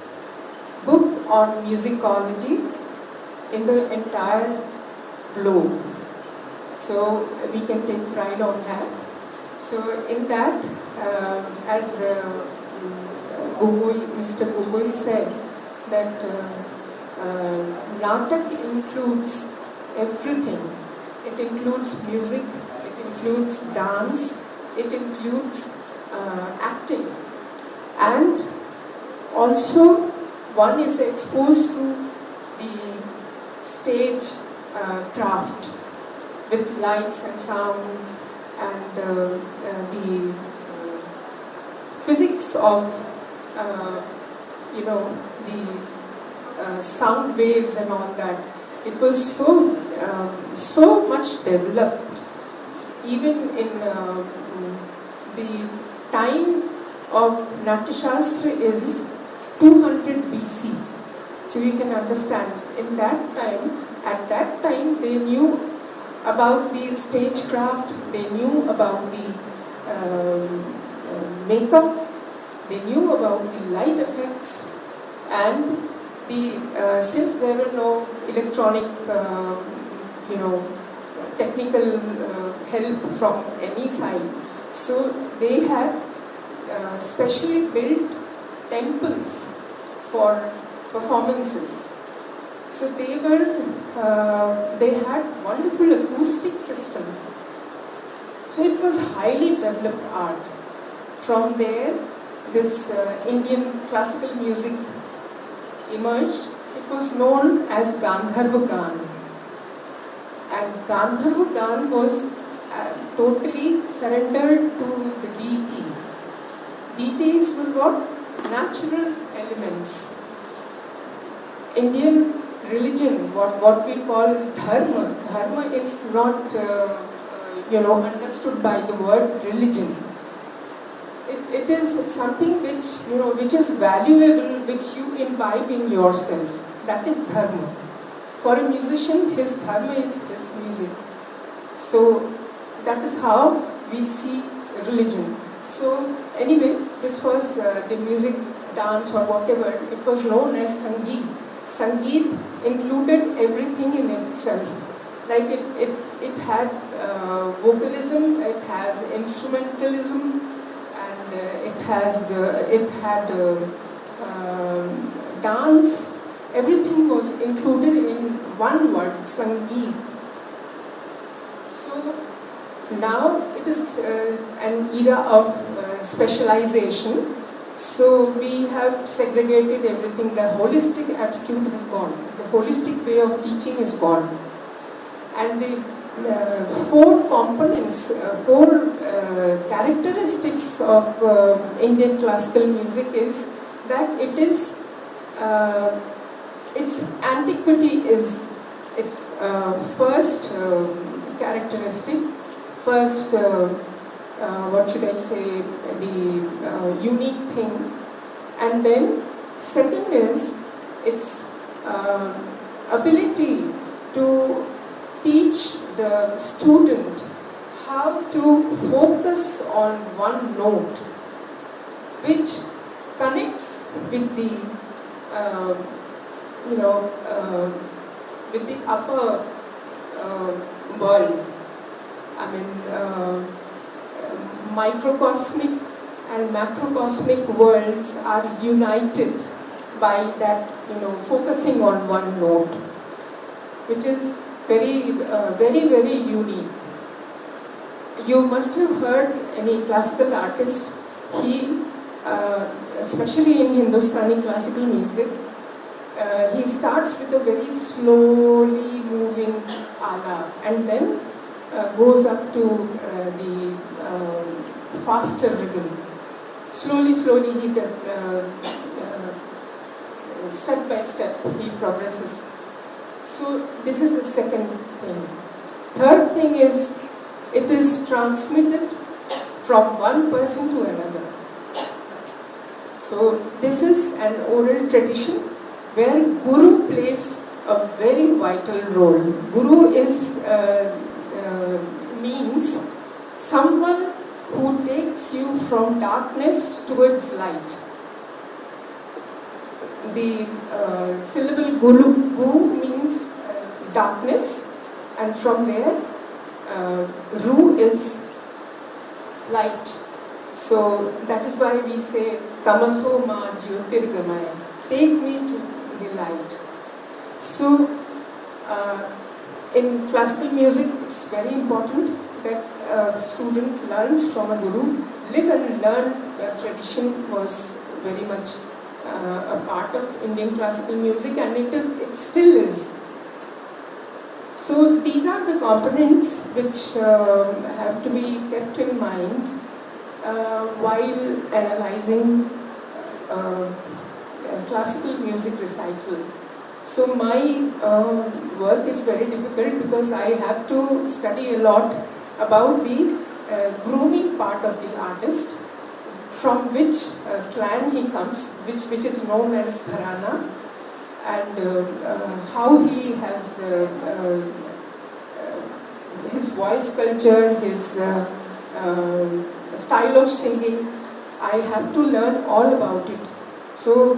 book on musicology in the entire globe. So we can take pride on that. So in that, as Mr. Gogoi said, that Natak includes everything. It includes music, it includes dance, it includes acting. And also one is exposed to the stage craft with lights and sounds and the physics of the sound waves and all that. It was so much developed. Even in the time of Natyashastra is 200 BC. So you can understand, at that time they knew about the stagecraft, they knew about the makeup, they knew about the light effects, and since there were no electronic, technical help from any side, so they had specially built temples for performances. So they had wonderful acoustic system. So it was highly developed art. From there, this Indian classical music emerged. It was known as Gandharva Gan. And Gandharva Gan was totally surrendered to the deity. Deities were what? Natural elements. Indian religion, what we call dharma. Dharma is not understood by the word religion. It is something which is valuable, which you imbibe in yourself. That is dharma. For a musician, his dharma is his music. So that is how we see religion. So anyway, this was the music, dance or whatever. It was known as Sangeet. Sangeet included everything in itself. Like it had vocalism, it has instrumentalism, and it had dance. Everything was included in one word, Sangeet. So now it is an era of specialization. So we have segregated everything. The holistic attitude has gone. The holistic way of teaching is gone. And the four components, four characteristics of Indian classical music is that it is, its antiquity is its first characteristic, first the unique thing, and then second is its ability to teach the student how to focus on one note, which connects with the with the upper world. I mean, microcosmic and macrocosmic worlds are united by that, focusing on one note, which is very, very unique. You must have heard any classical artist, especially in Hindustani classical music, he starts with a very slowly moving ala and then goes up to the faster rhythm. Slowly he step by step he progresses. So this is the second thing. Third thing is, it is transmitted from one person to another. So this is an oral tradition where Guru plays a very vital role. Guru is means someone who takes you from darkness towards light. The syllable Gu means darkness, and from there Ru is light. So that is why we say Tamaso ma Jyotirgamaya, take me to the light. So in classical music, it's very important that a student learns from a guru. Live and learn tradition was very much a part of Indian classical music, and it still is. So these are the components which have to be kept in mind. while analyzing classical music recital. So my work is very difficult because I have to study a lot about the grooming part of the artist, from which clan he comes, which is known as Gharana, and how he has his voice culture, his style of singing. I have to learn all about it. So,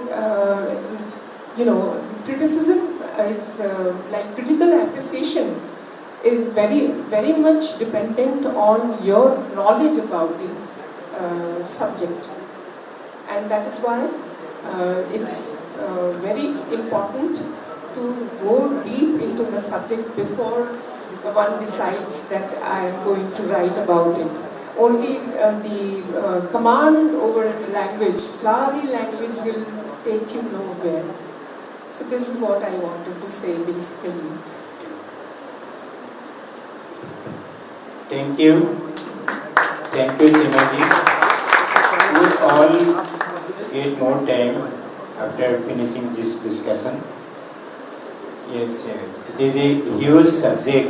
criticism is like critical appreciation is very, very much dependent on your knowledge about the subject, and that is why it's very important to go deep into the subject before one decides that I am going to write about it. Only the command over language, flowery language, will take you nowhere. So this is what I wanted to say basically. Thank you. Thank you, Simaji. We all get more time after finishing this discussion. Yes. It is a huge subject.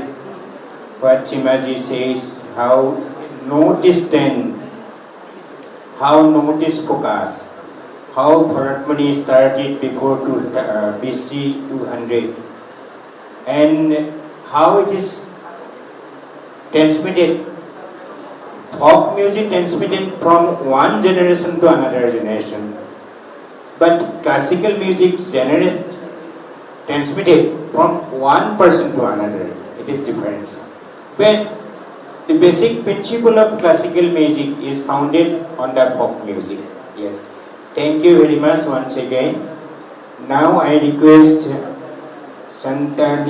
What Simaji says, how notice then, how notice focus, how Bharatmani started before BC 200, and how it is transmitted, folk music transmitted from one generation to another generation, but classical music transmitted from one person to another. It is different. But the basic principle of classical music is founded on the folk music. Yes. Thank you very much once again. Now I request Santida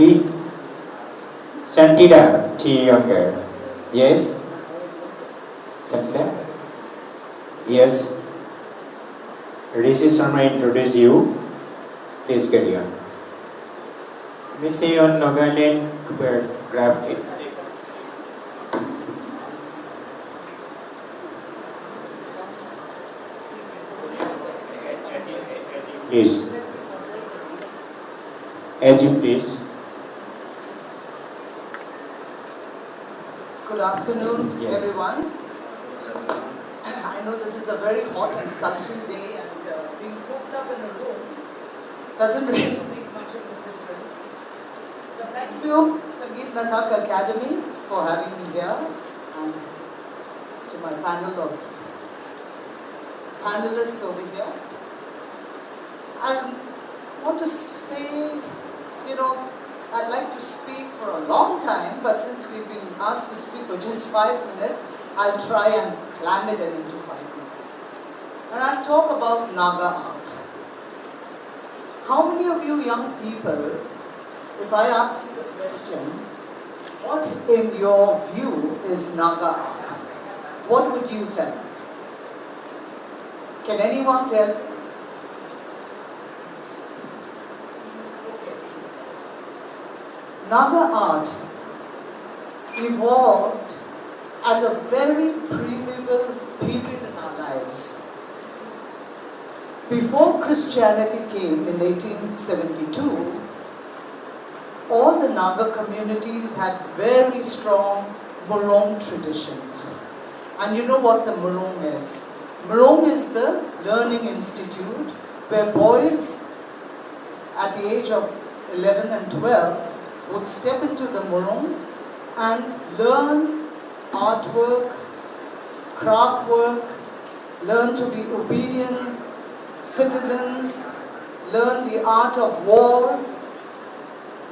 T. Younger. Yes? Santida? Yes. Rishi Sharma introduce you. Please carry on. Let me say on Nagaland craft it. Please. As you please. Good afternoon, Yes. everyone. I know this is a very hot and sultry day, and being cooped up in a room doesn't really make much of a difference. But thank you, Sangeet Natak Academy, for having me here, and to my panel of panelists over here. I want to say, I'd like to speak for a long time, but since we've been asked to speak for just 5 minutes, I'll try and cram it into 5 minutes. And I'll talk about Naga art. How many of you young people, if I ask you the question, what in your view is Naga art? What would you tell me? Can anyone tell me? Naga art evolved at a very primeval period in our lives. Before Christianity came in 1872, all the Naga communities had very strong Murung traditions. And you know what the Murung is? Murung is the learning institute where boys at the age of 11 and 12 would step into the Murung and learn artwork, craft work, learn to be obedient citizens, learn the art of war,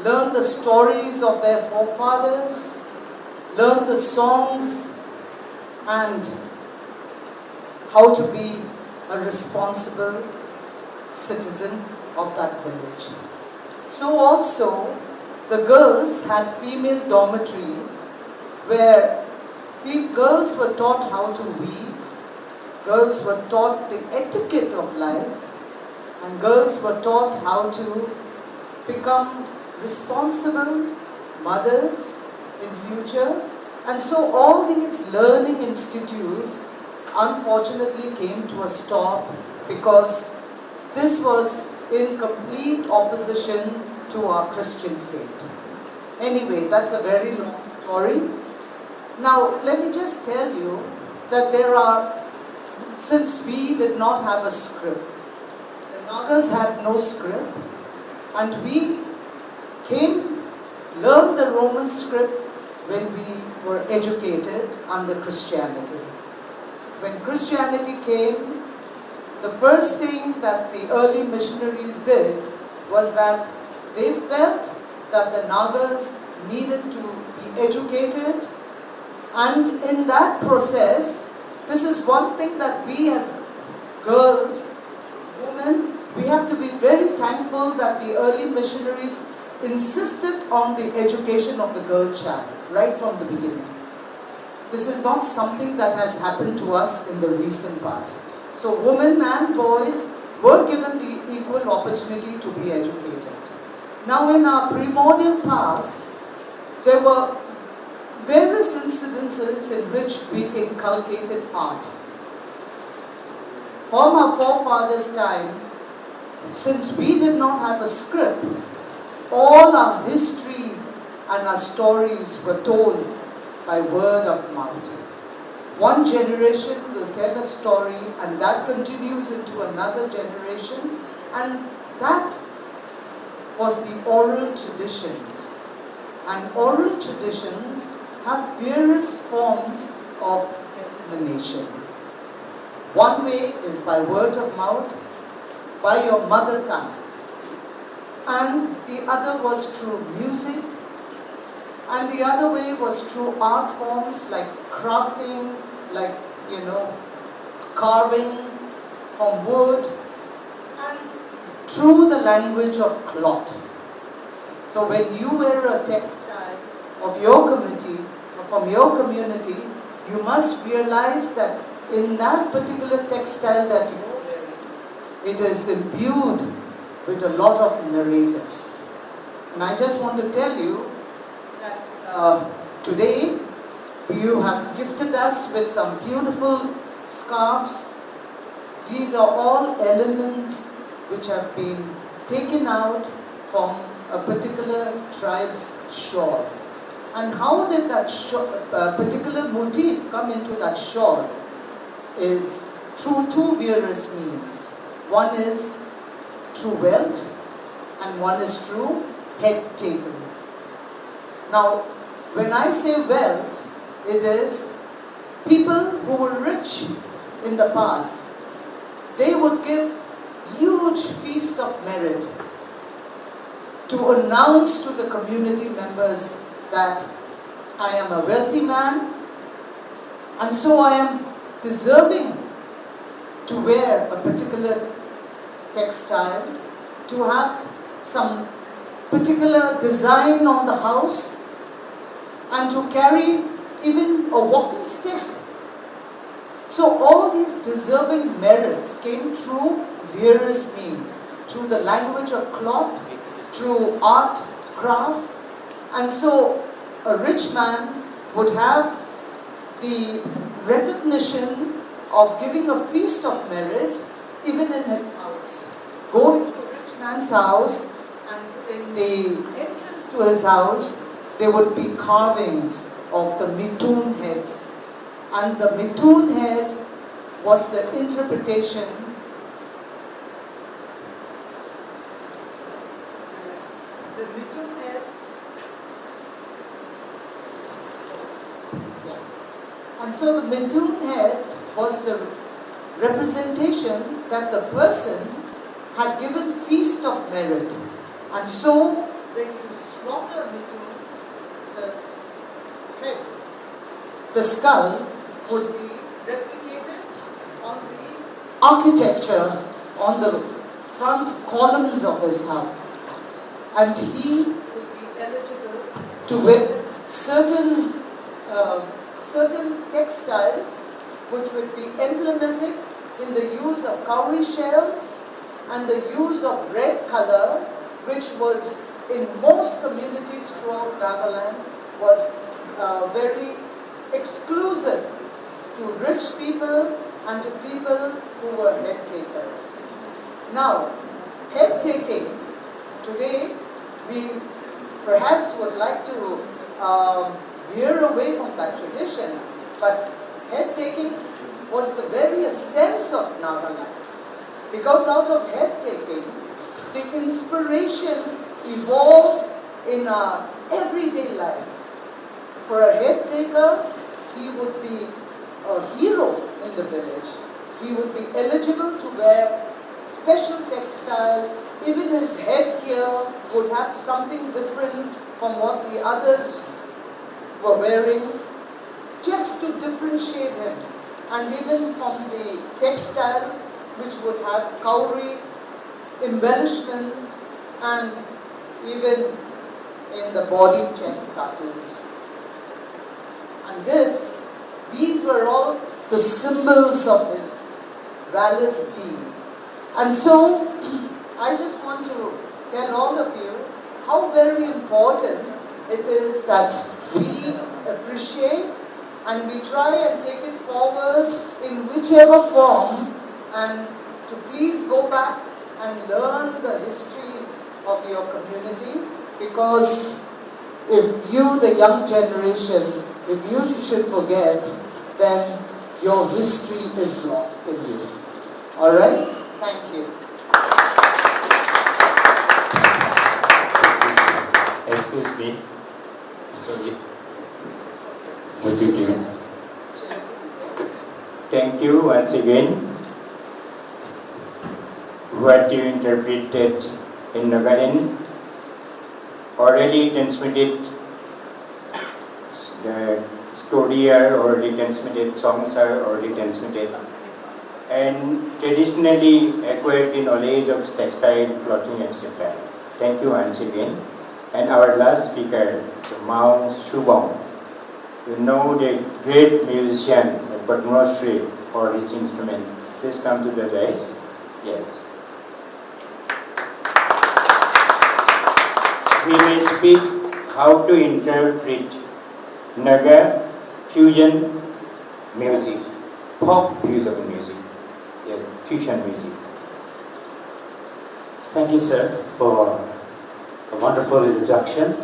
learn the stories of their forefathers, learn the songs, and how to be a responsible citizen of that village. So also, the girls had female dormitories where girls were taught how to weave, girls were taught the etiquette of life, and girls were taught how to become responsible mothers in future. And so all these learning institutes unfortunately came to a stop because this was in complete opposition to our Christian faith. Anyway, that's a very long story. Now, let me just tell you that since we did not have a script, the Nagas had no script, and we learned the Roman script when we were educated under Christianity. When Christianity came, the first thing that the early missionaries did was that they felt that the Nagas needed to be educated, and in that process, this is one thing that we as girls, women, we have to be very thankful that the early missionaries insisted on the education of the girl child right from the beginning. This is not something that has happened to us in the recent past. So women and boys were given the equal opportunity to be educated. Now in our primordial past, there were various incidences in which we inculcated art. From our forefathers' time, since we did not have a script, all our histories and our stories were told by word of mouth. One generation will tell a story and that continues into another generation, and that was the oral traditions. And oral traditions have various forms of dissemination. One way is by word of mouth, by your mother tongue. And the other was through music, and the other way was through art forms like crafting, like, carving from wood, and through the language of cloth. So when you wear a textile of your community, or from your community, you must realize that in that particular textile that you are wearing, it is imbued with a lot of narratives. And I just want to tell you that today you have gifted us with some beautiful scarves. These are all elements which have been taken out from a particular tribe's shawl. And how did that particular motif come into that shawl is through two various means. One is through wealth, and one is through head taken. Now, when I say wealth, it is people who were rich in the past. They would give huge feast of merit to announce to the community members that I am a wealthy man, and so I am deserving to wear a particular textile, to have some particular design on the house, and to carry even a walking stick. So all these deserving merits came through various means, through the language of cloth, through art, craft, and so a rich man would have the recognition of giving a feast of merit even in his house. Go into a rich man's house, and in the entrance to his house there would be carvings of the Mithun heads. And the Mithun head was the interpretation And so the Mithun head was the representation that the person had given feast of merit. And so when you slaughter a Mithun, the head, the skull would be replicated on the architecture on the front columns of his house. And he would be eligible to wear certain textiles which would be implemented in the use of cowrie shells and the use of red color, which was in most communities throughout Nagaland was very exclusive to rich people and to people who were head takers. Now, head taking, today we perhaps would like to veer away from that tradition, but head taking was the very essence of Naga life. Because out of head taking, the inspiration evolved in our everyday life. For a head taker, he would be a hero in the village. He would be eligible to wear special textile. Even his headgear would have something different from what the others were wearing, just to differentiate him. And even from the textile, which would have cowrie, embellishments, and even in the body chest tattoos. And these were all the symbols of his valorous deed. And so, I just want to tell all of you how very important it is that we appreciate and we try and take it forward in whichever form, and to please go back and learn the histories of your community, because if you, the young generation, if you should forget, then your history is lost in you. Alright? Thank you. Excuse me. Sorry. What you doing? Thank you once again. What you interpreted in Nagaland already transmitted, the story are already transmitted, songs are already transmitted, and traditionally acquired the knowledge of textile, clothing, etc. Thank you once again. And our last speaker, Mahotsav. You know the great musician of Padma Shri for his instrument. Please come to the dais. Yes. He may speak how to interpret Naga fusion music, folk fusion music, yeah, fusion music. Thank you, sir, for a wonderful introduction.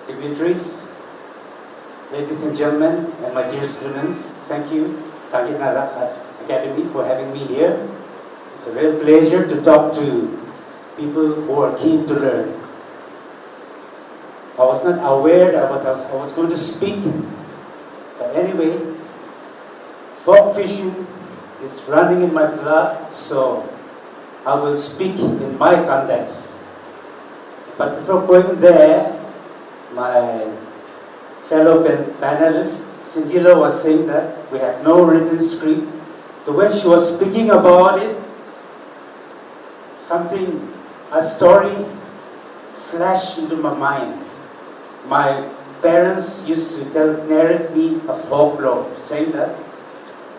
Dignitaries, ladies and gentlemen, and my dear students, thank you, Sangeet Akademi, for having me here. It's a real pleasure to talk to people who are keen to learn. I was not aware that what I was going to speak, but anyway, folk fishing is running in my blood, so I will speak in my context. But before going there, my fellow panelist, Singila, was saying that we have no written script. So when she was speaking about it, a story flashed into my mind. My parents used to narrate me a folklore, saying that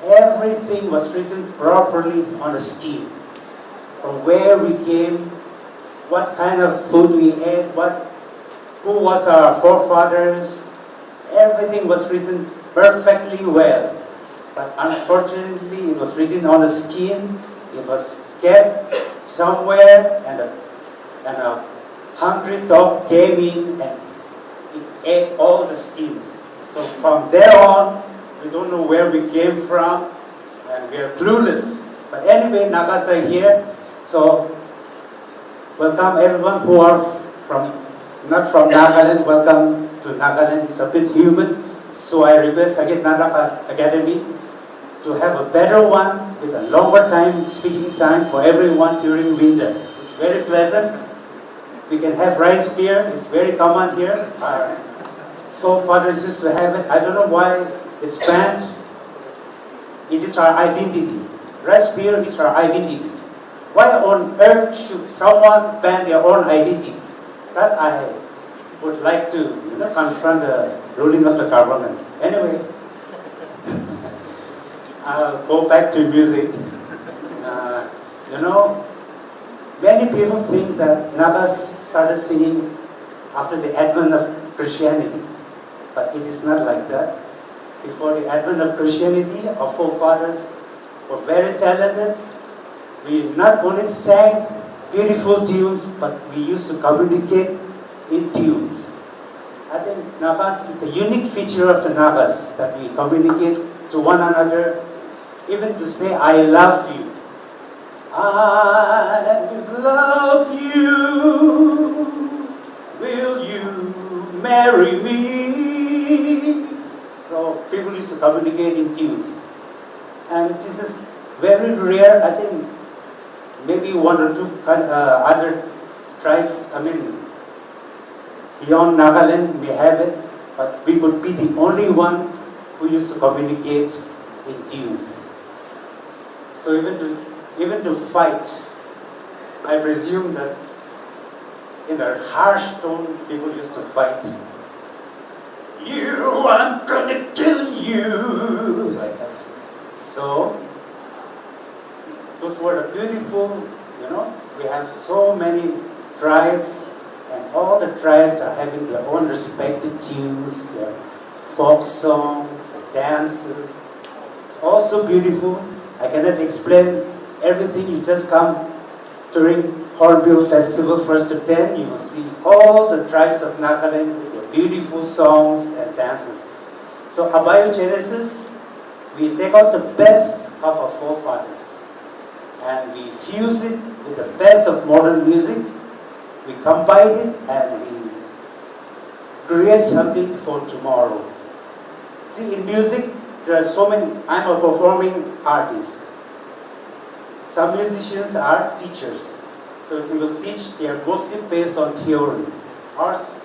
everything was written properly on the skin. From where we came, what kind of food we ate, who was our forefathers, everything was written perfectly well. But unfortunately, it was written on the skin. It was kept somewhere, and a hungry dog came in and it ate all the skins. So from there on, we don't know where we came from, and we are clueless. But anyway, Nagas are here, so welcome everyone who are not from Nagaland. Welcome to Nagaland. It's a bit humid, so I request again Natak Academy to have a better one with a longer speaking time for everyone during winter. It's very pleasant. We can have rice beer. It's very common here. Our forefathers used to have it. I don't know why it's banned. It is our identity. Rice beer is our identity. Why on earth should someone ban their own identity? That I would like to confront the ruling of the government. Anyway, I'll go back to music. Many people think that Nagas started singing after the advent of Christianity. but it is not like that. Before the advent of Christianity, our forefathers were very talented. We not only sang beautiful tunes, but we used to communicate in tunes. I think Nagas is a unique feature of the Nagas, that we communicate to one another, even to say, I love you. I love you. Will you marry me? So people used to communicate in tunes. And this is very rare. I think maybe one or two other tribes, beyond Nagaland may have it, but we would be the only one who used to communicate in tunes. So even to fight, I presume that in a harsh tone, people used to fight. You, I'm gonna kill you! Like that. So, those were the beautiful, we have so many tribes, and all the tribes are having their own respected tunes, their folk songs, the dances. It's also beautiful. I cannot explain everything. You just come during Hornbill Festival, 1st to 10, you will see all the tribes of Nagaland with their beautiful songs and dances. So abiogenesis, we take out the best of our forefathers and we fuse it with the best of modern music. We combine it and we create something for tomorrow. See, in music, there are so many. I'm a performing artist. Some musicians are teachers. So they will teach, they are mostly based on theory. Ours,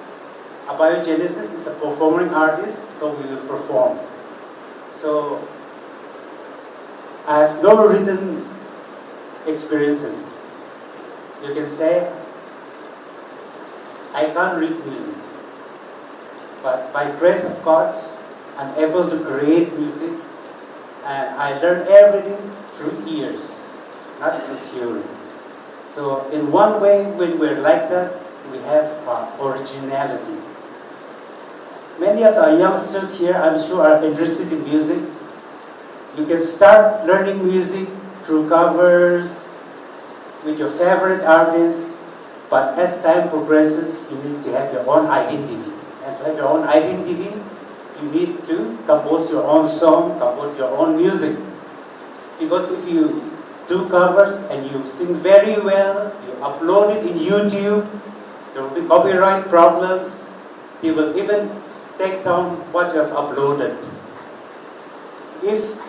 abiogenesis is a performing artist, so we will perform. So I have no written experiences. You can say, I can't read music, but by grace of God, I'm able to create music, and I learn everything through ears, not through theory. So in one way, when we're like that, we have originality. Many of our youngsters here, I'm sure, are interested in music. You can start learning music through covers, with your favorite artists, but as time progresses, you need to have your own identity. And to have your own identity, you need to compose your own song, compose your own music. Because if you do covers and you sing very well, you upload it in YouTube, there will be copyright problems. They will even take down what you have uploaded. If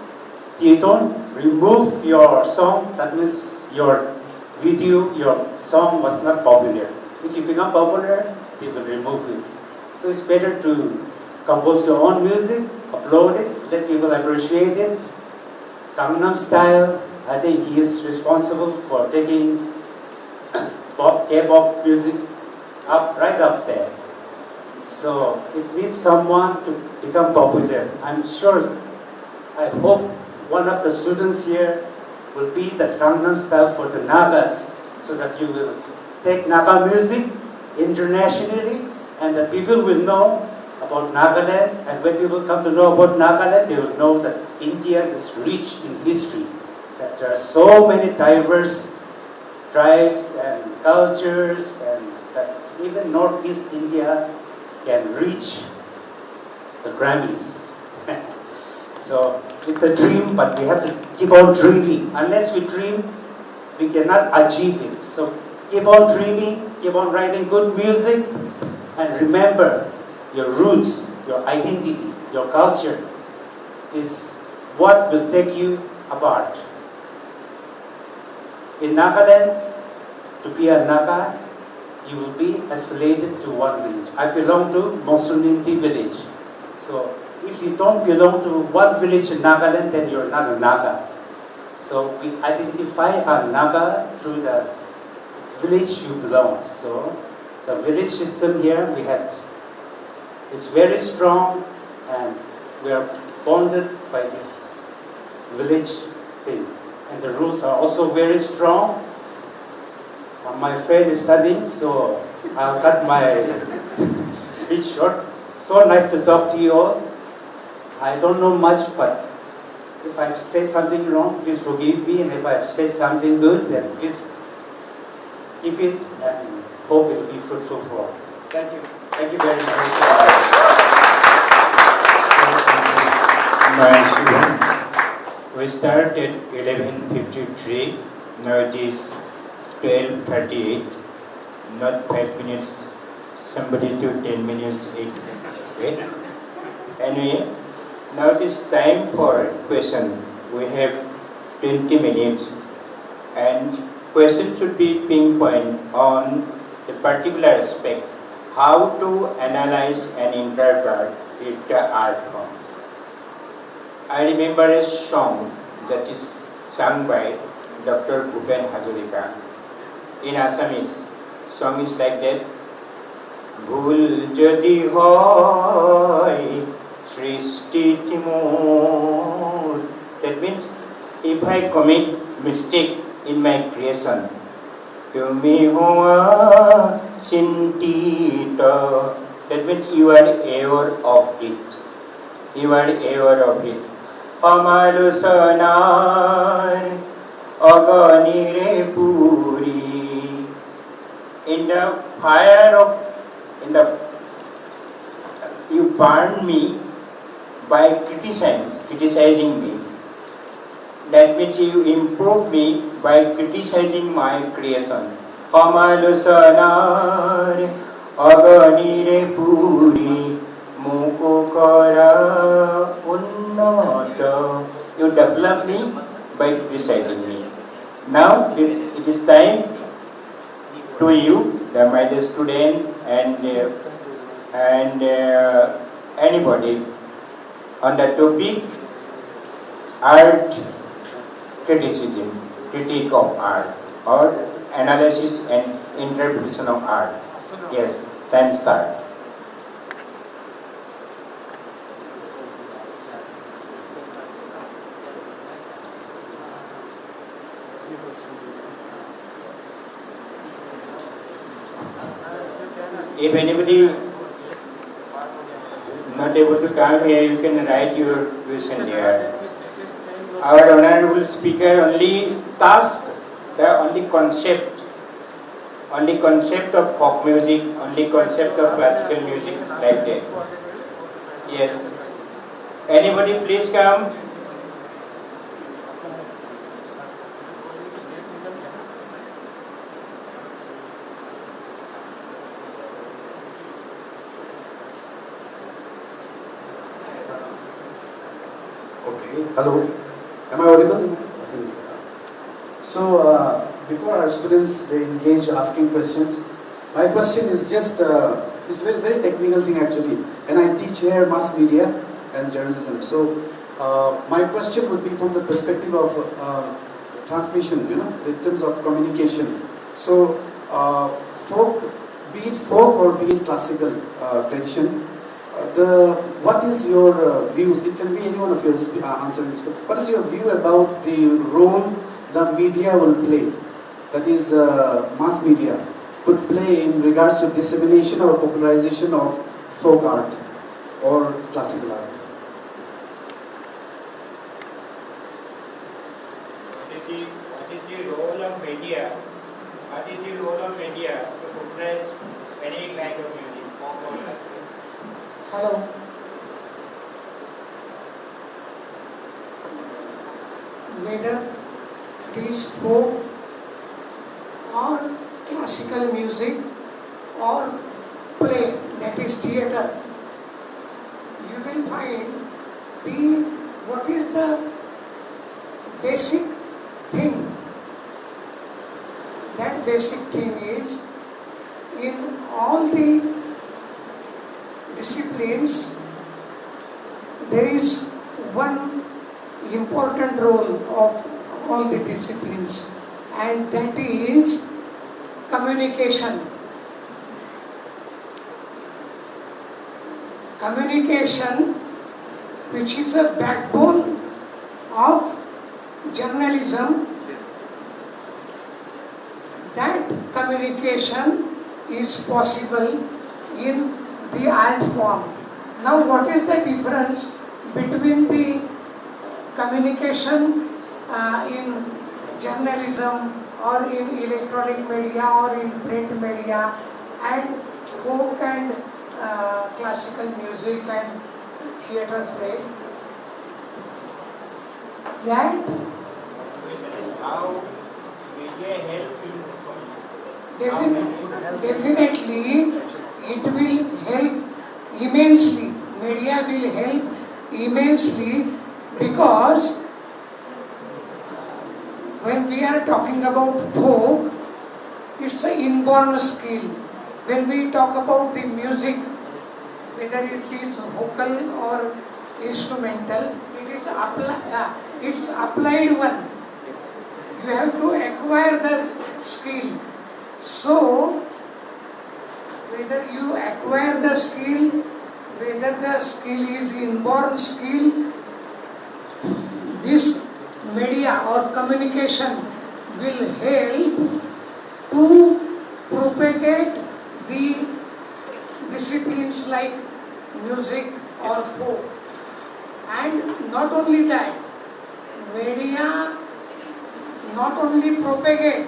you don't remove your song, that means your video, your song was not popular. If you become popular, they will remove it. So it's better to compose your own music, upload it, let people appreciate it. Gangnam Style, I think he is responsible for taking K-pop music right up there. So it needs someone to become popular. I'm sure, I hope one of the students here will be the Gangnam Style for the Nagas, so that you will take Naga music internationally and that people will know about Nagaland, and when people come to know about Nagaland, they will know that India is rich in history, that there are so many diverse tribes and cultures, and that even Northeast India can reach the Grammys. So it's a dream, but we have to keep on dreaming. Unless we dream, we cannot achieve it. So keep on dreaming, keep on writing good music, and remember, your roots, your identity, your culture is what will take you apart. In Nagaland, to be a Naga, you will be affiliated to one village. I belong to Mosunindi village. So if you don't belong to one village in Nagaland, then you're not a Naga. So we identify a Naga through the village you belong. So the village system here, it's very strong, and we are bonded by this village thing. And the rules are also very strong. My friend is studying, so I'll cut my speech short. So nice to talk to you all. I don't know much, but if I've said something wrong, please forgive me. And if I've said something good, then please keep it and hope it will be fruitful for all. Thank you. Thank you very much. My student, we start at 11:53. Now it is 12:38. Not 5 minutes. Somebody took 10 minutes. 8. Wait. Anyway, now it is time for question. We have 20 minutes, and question should be pinpoint on a particular aspect. How to analyze and interpret the art form. I remember a song that is sung by Dr. Bhupen Hazarika in Assamese. Song is like that. Bhul jadi hoy srishti timur. That means if I commit mistake in my creation, tumi hoa sintita. That means you are aware of it. You are aware of it. Amalu sanar aganire puri. In the fire of you burn me by criticizing me. That means you improve me by criticizing my creation. Amalu sanar aganire puri muko kara unnata. You develop me by criticizing me. Now it is time to you, my dear student, and anybody on the topic art criticism, critique of art, or analysis and interpretation of art. Yes, time start. If anybody not able to come here, you can write your question there. Our honorable speaker only tasked the only concept of folk music, only concept of classical music, like that. Yes. Anybody please come. Hello, am I audible? So, before our students they engage asking questions, my question is just it's very very technical thing actually, and I teach here mass media and journalism. So, my question would be from the perspective of transmission, in terms of communication. So, be it folk or be it classical tradition. What is your views? It can be any one of your answering this. What is your view about the role the media will play? That is, mass media could play in regards to dissemination or popularization of folk art or classical art. What is the role of media? What is the role of media to popularize any kind of music, folk or classical? Hello. Whether it is folk or classical music or play, that is theatre, you will find what is the basic thing. That basic thing is in all the disciplines, there is one important role of all the disciplines, and that is communication. Communication, which is a backbone of journalism, that communication is possible in the art form. Now what is the difference between the communication in journalism or in electronic media or in print media and folk and classical music and theatre play? That How media help in definitely it will help immensely. Media will help immensely because when we are talking about folk, it's an inborn skill. When we talk about the music, whether it is vocal or instrumental, it's applied one. You have to acquire the skill. So, whether you acquire the skill, whether the skill is inborn skill, this media or communication will help to propagate the disciplines like music or folk. And not only that, media not only propagate,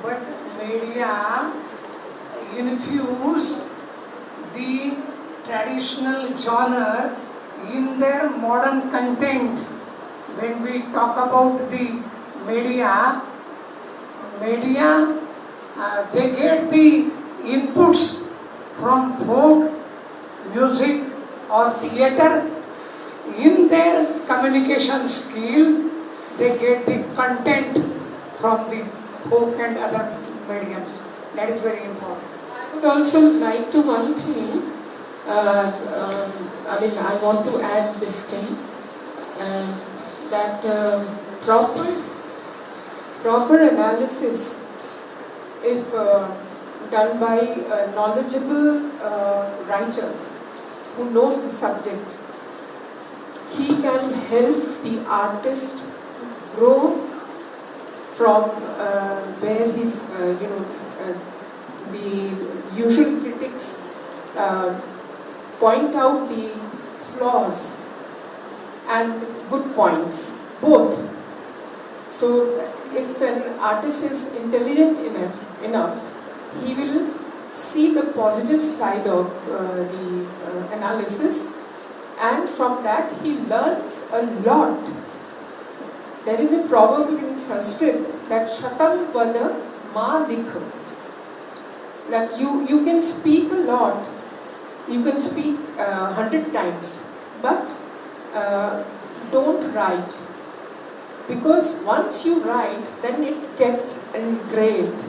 but media infuse the traditional genre in their modern content. When we talk about the media, they get the inputs from folk, music or theatre. In their communication skill, they get the content from the folk and other mediums. That is very important. I would also like to one thing, I want to add this thing, that proper analysis, if done by a knowledgeable writer who knows the subject, he can help the artist grow from where he's, the usual critics point out the flaws and good points, both. So if an artist is intelligent enough, he will see the positive side of the analysis, and from that he learns a lot. There is a proverb in Sanskrit that Shatam Vada Ma Likha, that you can speak a lot, you can speak 100 times, but don't write. Because once you write, then it gets engraved.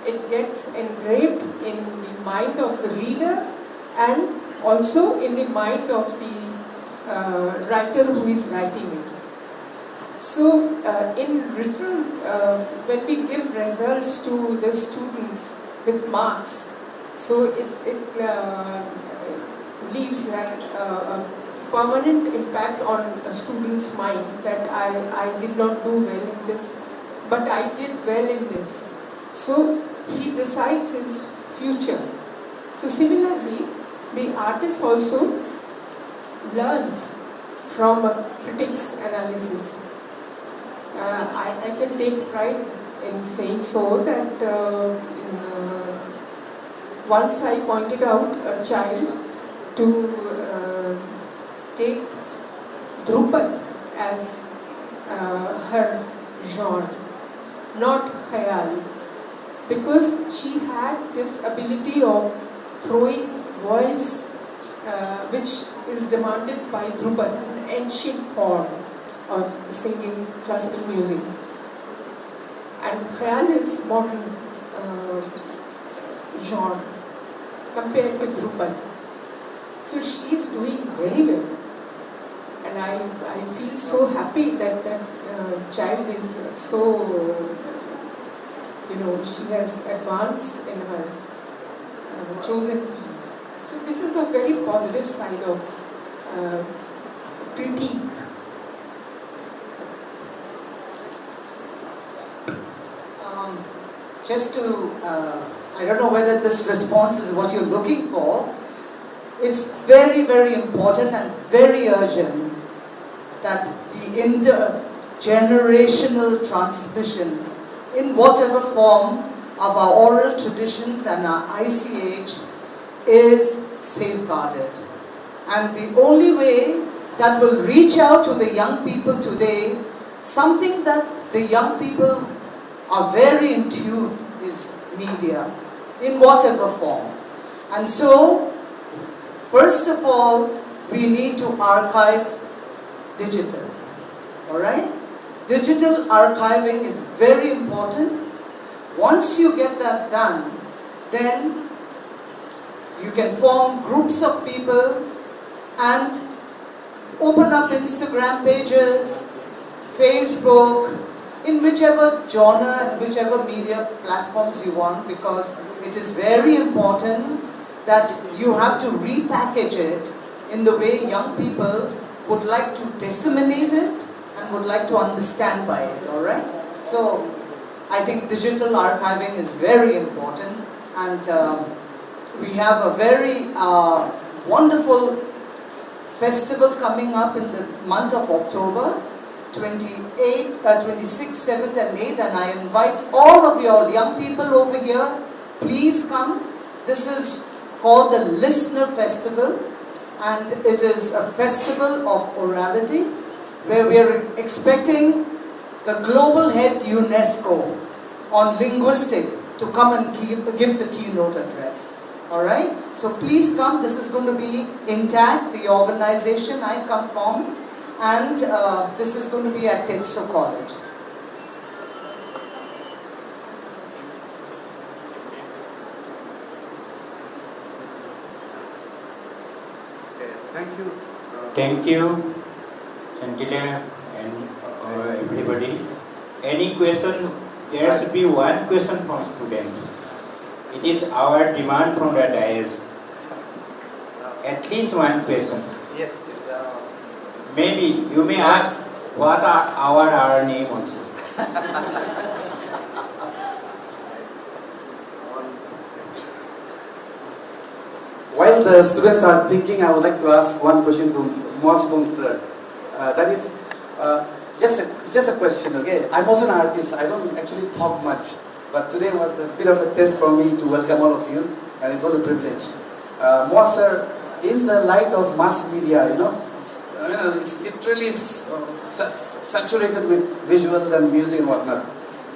It gets engraved in the mind of the reader and also in the mind of the writer who is writing it. So in written, when we give results to the students with marks, so it leaves a permanent impact on a student's mind that I did not do well in this, but I did well in this. So he decides his future. So similarly, the artist also learns from a critic's analysis. I can take pride in saying so that once I pointed out a child to take Drupad as her genre, not Khayal, because she had this ability of throwing voice which is demanded by Drupad, an ancient form of singing classical music. And Khayal is modern genre compared with Drupad. So she is doing very well. And I feel so happy that that child is so, she has advanced in her chosen field. So this is a very positive side of critique. Just to, I don't know whether this response is what you're looking for, it's very, very important and very urgent that the intergenerational transmission in whatever form of our oral traditions and our ICH is safeguarded. And the only way that will reach out to the young people today, something that the young people are very in tune, is media, in whatever form. And so, first of all, we need to archive digital, all right? Digital archiving is very important. Once you get that done, then you can form groups of people and open up Instagram pages, Facebook, in whichever genre and whichever media platforms you want, because it is very important that you have to repackage it in the way young people would like to disseminate it and would like to understand by it, all right? So I think digital archiving is very important, and we have a very wonderful festival coming up in the month of October, 26th, 7th and 8th, and I invite all of you all young people over here, please come. This is called the Listener Festival, and it is a festival of orality where we are expecting the global head UNESCO on linguistic to come and give the keynote address. All right, so please come. This is going to be intact, the organization I come from, and this is going to be at Tetsu College. Thank you. Thank you, Santila and everybody. Any question? There should be one question from student. It is our demand from the dais. At least one question. Yes. Maybe you may ask, what are our name also? While the students are thinking, I would like to ask one question to Mahotsav sir. That is just a question, okay? I'm also an artist. I don't actually talk much, but today was a bit of a test for me to welcome all of you, and it was a privilege. Mahotsav sir, in the light of mass media, it really is saturated with visuals and music and whatnot.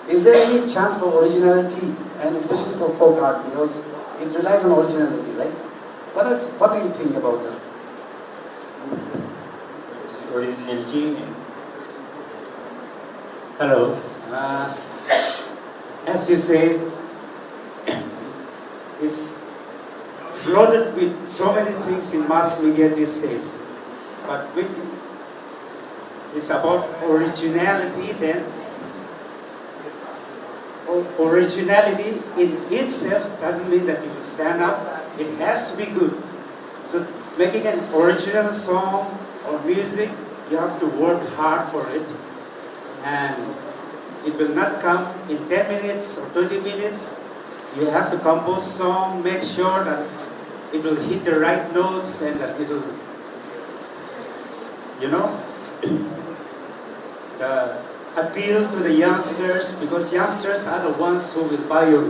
Is there any chance for originality, and especially for folk art, because it relies on originality, right? What do you think about that? Originality. Hello. As you say, it's flooded with so many things in mass media these days. But it's about originality then. Originality in itself doesn't mean that it will stand up. It has to be good. So making an original song or music, you have to work hard for it. And it will not come in 10 minutes or 20 minutes. You have to compose song, make sure that it will hit the right notes and that it will, appeal to the youngsters, because youngsters are the ones who will buy your